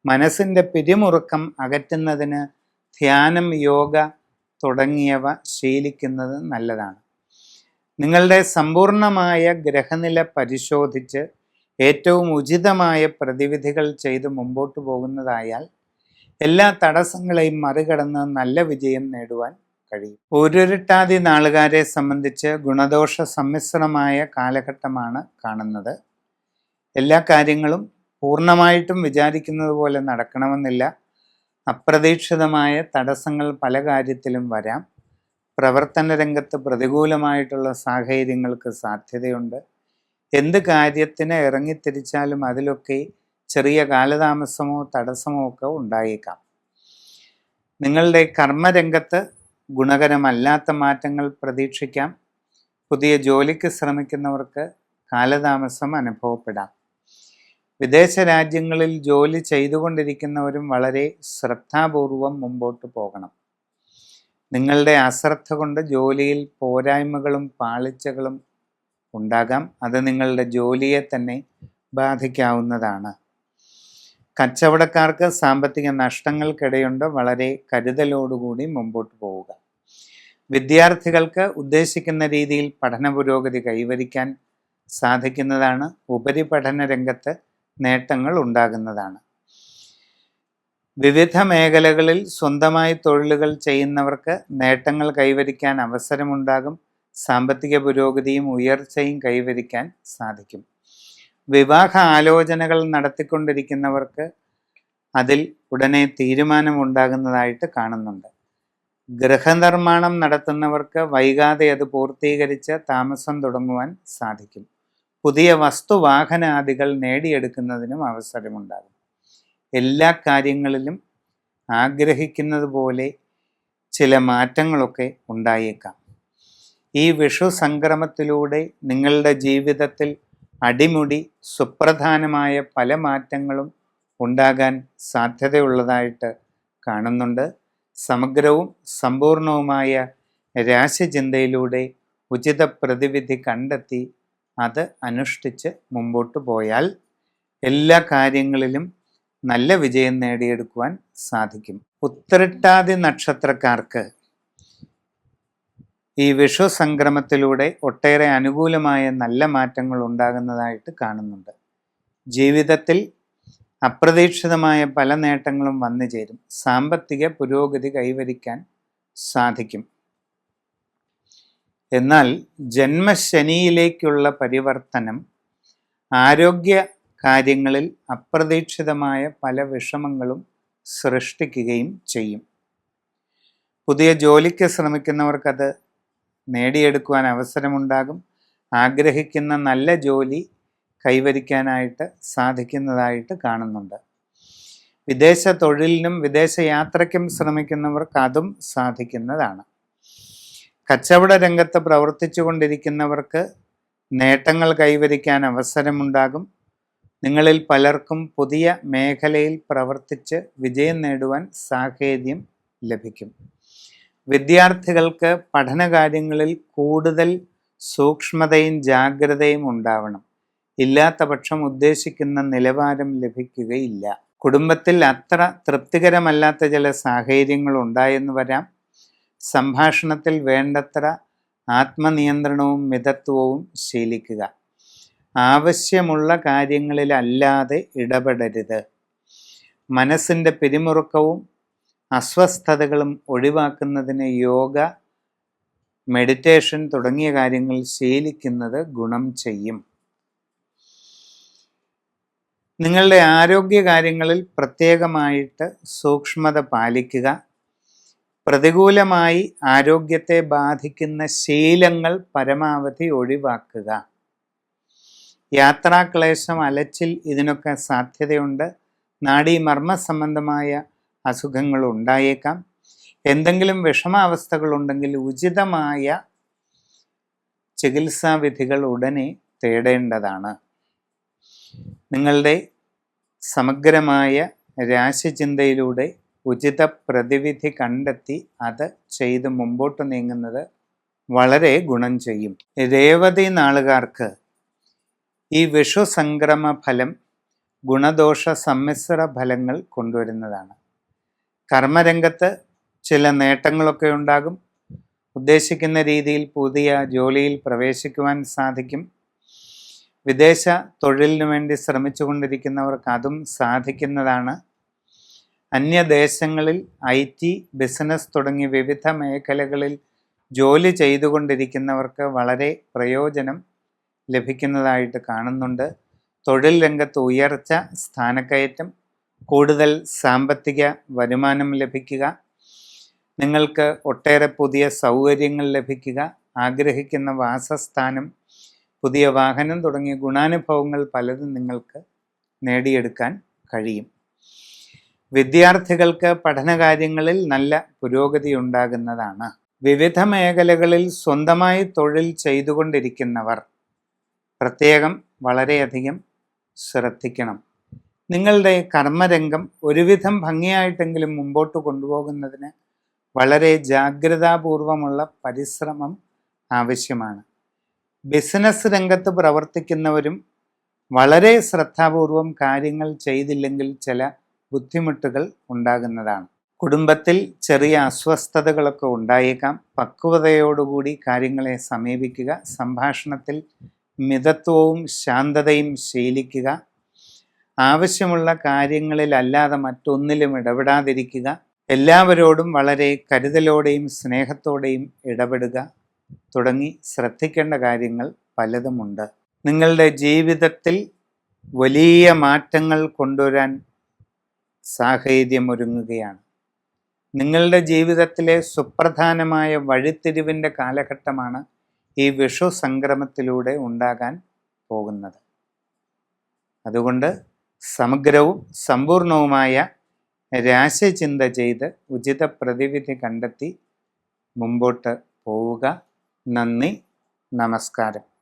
മനസ്സിൻ്റെ പിരിമുറുക്കം അകറ്റുന്നതിന് ധ്യാനം, യോഗ തുടങ്ങിയവ ശീലിക്കുന്നത് നല്ലതാണ്. നിങ്ങളുടെ സമ്പൂർണമായ ഗ്രഹനില പരിശോധിച്ച് ഏറ്റവും ഉചിതമായ പ്രതിവിധികൾ ചെയ്ത് മുമ്പോട്ട് പോകുന്നതായാൽ എല്ലാ തടസ്സങ്ങളെയും മറികടന്ന് നല്ല വിജയം നേടുവാൻ കഴിയും. പൂരുരുട്ടാതി നാളുകാരെ സംബന്ധിച്ച് ഗുണദോഷ സമ്മിശ്രമായ കാലഘട്ടമാണ് കാണുന്നത്. എല്ലാ കാര്യങ്ങളും പൂർണ്ണമായിട്ടും വിചാരിക്കുന്നത് പോലെ നടക്കണമെന്നില്ല. അപ്രതീക്ഷിതമായ തടസ്സങ്ങൾ പല കാര്യത്തിലും വരാം. പ്രവർത്തന രംഗത്ത് പ്രതികൂലമായിട്ടുള്ള സാഹചര്യങ്ങൾക്ക് സാധ്യതയുണ്ട്. എന്ത് കാര്യത്തിന് ഇറങ്ങിത്തിരിച്ചാലും അതിലൊക്കെ ചെറിയ കാലതാമസമോ തടസ്സമോ ഒക്കെ ഉണ്ടായേക്കാം. നിങ്ങളുടെ കർമ്മരംഗത്ത് ഗുണകരമല്ലാത്ത മാറ്റങ്ങൾ പ്രതീക്ഷിക്കാം. പുതിയ ജോലിക്ക് ശ്രമിക്കുന്നവർക്ക് കാലതാമസം അനുഭവപ്പെടാം. വിദേശ രാജ്യങ്ങളിൽ ജോലി ചെയ്തുകൊണ്ടിരിക്കുന്നവരും വളരെ ശ്രദ്ധാപൂർവം മുമ്പോട്ട് പോകണം. നിങ്ങളുടെ അശ്രദ്ധ കൊണ്ട് ജോലിയിൽ പോരായ്മകളും പാളിച്ചകളും ഉണ്ടാകാം. അത് നിങ്ങളുടെ ജോലിയെ തന്നെ ബാധിക്കാവുന്നതാണ്. കച്ചവടക്കാർക്ക് സാമ്പത്തിക നഷ്ടങ്ങൾക്കിടയുണ്ട്. വളരെ കരുതലോടുകൂടി മുമ്പോട്ട് പോവുക. വിദ്യാർത്ഥികൾക്ക് ഉദ്ദേശിക്കുന്ന രീതിയിൽ പഠന പുരോഗതി കൈവരിക്കാൻ സാധിക്കുന്നതാണ്. ഉപരിപഠന രംഗത്ത് നേട്ടങ്ങൾ ഉണ്ടാകുന്നതാണ്. വിവിധ മേഖലകളിൽ സ്വന്തമായി തൊഴിലുകൾ ചെയ്യുന്നവർക്ക് നേട്ടങ്ങൾ കൈവരിക്കാൻ അവസരമുണ്ടാകും. സാമ്പത്തിക പുരോഗതിയും ഉയർച്ചയും കൈവരിക്കാൻ സാധിക്കും. വിവാഹ ആലോചനകൾ നടത്തിക്കൊണ്ടിരിക്കുന്നവർക്ക് അതിൽ ഉടനെ തീരുമാനമുണ്ടാകുന്നതായിട്ട് കാണുന്നുണ്ട്. ഗൃഹനിർമ്മാണം നടത്തുന്നവർക്ക് വൈകാതെ അത് പൂർത്തീകരിച്ച് താമസം തുടങ്ങുവാൻ സാധിക്കും. പുതിയ വസ്തുവാഹനാദികൾ നേടിയെടുക്കുന്നതിനും അവസരമുണ്ടാകും. എല്ലാ കാര്യങ്ങളിലും ആഗ്രഹിക്കുന്നത് പോലെ ചില മാറ്റങ്ങളൊക്കെ ഉണ്ടായേക്കാം. ഈ വിഷു സംക്രമത്തിലൂടെ നിങ്ങളുടെ ജീവിതത്തിൽ അടിമുടി സുപ്രധാനമായ പല മാറ്റങ്ങളും ഉണ്ടാകാൻ സാധ്യതയുള്ളതായിട്ട് കാണുന്നുണ്ട്. സമഗ്രവും സമ്പൂർണവുമായ രാശിചിന്തയിലൂടെ ഉചിത പ്രതിവിധി കണ്ടെത്തി അത് അനുഷ്ഠിച്ച് മുമ്പോട്ട് പോയാൽ എല്ലാ കാര്യങ്ങളിലും നല്ല വിജയം നേടിയെടുക്കുവാൻ സാധിക്കും. ഉത്രട്ടാതി നക്ഷത്രക്കാർക്ക് ഈ വിഷു സംക്രമത്തിലൂടെ ഒട്ടേറെ അനുകൂലമായ നല്ല മാറ്റങ്ങൾ ഉണ്ടാകുന്നതായിട്ട് കാണുന്നുണ്ട്. ജീവിതത്തിൽ അപ്രതീക്ഷിതമായ പല നേട്ടങ്ങളും വന്നു ചേരും. സാമ്പത്തിക പുരോഗതി കൈവരിക്കാൻ സാധിക്കും. എന്നാൽ ജന്മശനിയിലേക്കുള്ള പരിവർത്തനം ആരോഗ്യ കാര്യങ്ങളിൽ അപ്രതീക്ഷിതമായ പല വിഷമങ്ങളും സൃഷ്ടിക്കുകയും ചെയ്യും. പുതിയ ജോലിക്ക് ശ്രമിക്കുന്നവർക്കത് നേടിയെടുക്കുവാൻ അവസരമുണ്ടാകും. ആഗ്രഹിക്കുന്ന നല്ല ജോലി കൈവരിക്കാനായിട്ട് സാധിക്കുന്നതായിട്ട് കാണുന്നുണ്ട്. വിദേശ തൊഴിലിനും വിദേശ യാത്രയ്ക്കും ശ്രമിക്കുന്നവർക്ക് അതും സാധിക്കുന്നതാണ്. കച്ചവട രംഗത്ത് പ്രവർത്തിച്ചു കൊണ്ടിരിക്കുന്നവർക്ക് നേട്ടങ്ങൾ കൈവരിക്കാൻ അവസരമുണ്ടാകും. നിങ്ങളിൽ പലർക്കും പുതിയ മേഖലയിൽ പ്രവർത്തിച്ച് വിജയം നേടുവാൻ സാഹചര്യം ലഭിക്കും. വിദ്യാർത്ഥികൾക്ക് പഠനകാര്യങ്ങളിൽ കൂടുതൽ സൂക്ഷ്മതയും ജാഗ്രതയും ഉണ്ടാവണം. ഇല്ലാത്ത പക്ഷം ഉദ്ദേശിക്കുന്ന നിലവാരം ലഭിക്കുകയില്ല. കുടുംബത്തിൽ അത്ര തൃപ്തികരമല്ലാത്ത ചില സാഹചര്യങ്ങൾ ഉണ്ടായെന്ന് വരാം. സംഭാഷണത്തിൽ വേണ്ടത്ര ആത്മനിയന്ത്രണവും മിതത്വവും ശീലിക്കുക. ആവശ്യമുള്ള കാര്യങ്ങളിലല്ലാതെ ഇടപെടരുത്. മനസ്സിൻ്റെ പിരിമുറുക്കവും അസ്വസ്ഥതകളും ഒഴിവാക്കുന്നതിന് യോഗ, മെഡിറ്റേഷൻ തുടങ്ങിയ കാര്യങ്ങൾ ശീലിക്കുന്നത് ഗുണം ചെയ്യും. നിങ്ങളുടെ ആരോഗ്യകാര്യങ്ങളിൽ പ്രത്യേകമായിട്ട് സൂക്ഷ്മത പാലിക്കുക. പ്രതികൂലമായി ആരോഗ്യത്തെ ബാധിക്കുന്ന ശീലങ്ങൾ പരമാവധി ഒഴിവാക്കുക. യാത്രാക്ലേശം, അലച്ചിൽ ഇതിനൊക്കെ സാധ്യതയുണ്ട്. നാഡീമർമ്മ സംബന്ധമായ അസുഖങ്ങൾ ഉണ്ടായേക്കാം. എന്തെങ്കിലും വിഷമാവസ്ഥകളുണ്ടെങ്കിൽ ഉചിതമായ ചികിത്സാവിധികൾ ഉടനെ തേടേണ്ടതാണ്. നിങ്ങളുടെ സമഗ്രമായ രാശിചിന്തയിലൂടെ ഉചിത പ്രതിവിധി കണ്ടെത്തി അത് ചെയ്ത് മുമ്പോട്ട് നീങ്ങുന്നത് വളരെ ഗുണം ചെയ്യും. രേവതി നാളുകാർക്ക് ഈ വിഷു സംക്രമ ഫലം ഗുണദോഷ സമ്മിശ്ര ഫലങ്ങൾ കൊണ്ടുവരുന്നതാണ്. കർമ്മരംഗത്ത് ചില നേട്ടങ്ങളൊക്കെ ഉണ്ടാകും. ഉദ്ദേശിക്കുന്ന രീതിയിൽ പുതിയ ജോലിയിൽ പ്രവേശിക്കുവാൻ സാധിക്കും. വിദേശ തൊഴിലിനു വേണ്ടി ശ്രമിച്ചു കൊണ്ടിരിക്കുന്നവർക്ക് അതും സാധിക്കുന്നതാണ്. അന്യദേശങ്ങളിൽ IT, ബിസിനസ് തുടങ്ങി വിവിധ മേഖലകളിൽ ജോലി ചെയ്തുകൊണ്ടിരിക്കുന്നവർക്ക് വളരെ പ്രയോജനം ലഭിക്കുന്നതായിട്ട് കാണുന്നുണ്ട്. തൊഴിൽ രംഗത്ത് ഉയർച്ച, സ്ഥാനക്കയറ്റം, കൂടുതൽ സാമ്പത്തിക വരുമാനം ലഭിക്കുക, നിങ്ങൾക്ക് ഒട്ടേറെ പുതിയ സൗകര്യങ്ങൾ ലഭിക്കുക, ആഗ്രഹിക്കുന്ന വാസസ്ഥാനം, പുതിയ വാഹനം തുടങ്ങിയ ഗുണാനുഭവങ്ങൾ പലതും നിങ്ങൾക്ക് നേടിയെടുക്കാൻ കഴിയും. വിദ്യാർത്ഥികൾക്ക് പഠനകാര്യങ്ങളിൽ നല്ല പുരോഗതി ഉണ്ടാകുന്നതാണ്. വിവിധ മേഖലകളിൽ സ്വന്തമായി തൊഴിൽ ചെയ്തുകൊണ്ടിരിക്കുന്നവർ പ്രത്യേകം വളരെയധികം ശ്രദ്ധിക്കണം. നിങ്ങളുടെ കർമ്മരംഗം ഒരുവിധം ഭംഗിയായിട്ടെങ്കിലും മുമ്പോട്ട് കൊണ്ടുപോകുന്നതിന് വളരെ ജാഗ്രതാപൂർവമുള്ള പരിശ്രമം ആവശ്യമാണ്. ബിസിനസ് രംഗത്ത് പ്രവർത്തിക്കുന്നവരും വളരെ ശ്രദ്ധാപൂർവം കാര്യങ്ങൾ ചെയ്തില്ലെങ്കിൽ ചില ബുദ്ധിമുട്ടുകൾ ഉണ്ടാകുന്നതാണ്. കുടുംബത്തിൽ ചെറിയ അസ്വസ്ഥതകളൊക്കെ ഉണ്ടായേക്കാം. പക്വതയോടുകൂടി കാര്യങ്ങളെ സമീപിക്കുക. സംഭാഷണത്തിൽ മിതത്വവും ശാന്തതയും ശീലിക്കുക. ആവശ്യമുള്ള കാര്യങ്ങളിലല്ലാതെ മറ്റൊന്നിലും ഇടപെടാതിരിക്കുക. എല്ലാവരോടും വളരെ കരുതലോടെയും സ്നേഹത്തോടെയും ഇടപെടുക തുടങ്ങി ശ്രദ്ധിക്കേണ്ട കാര്യങ്ങൾ പലതുമുണ്ട്. നിങ്ങളുടെ ജീവിതത്തിൽ വലിയ മാറ്റങ്ങൾ കൊണ്ടുവരാൻ സാഹചര്യമൊരുങ്ങുകയാണ്. നിങ്ങളുടെ ജീവിതത്തിലെ സുപ്രധാനമായ വഴിത്തിരിവിൻ്റെ കാലഘട്ടമാണ് ഈ വിഷു സംക്രമത്തിലൂടെ ഉണ്ടാകാൻ പോകുന്നത്. അതുകൊണ്ട് സമഗ്രവും സമ്പൂർണവുമായ രാശിചിന്ത ചെയ്ത് ഉചിത പ്രതിവിധി കണ്ടെത്തി മുമ്പോട്ട് പോവുക. നന്ദി, നമസ്കാരം.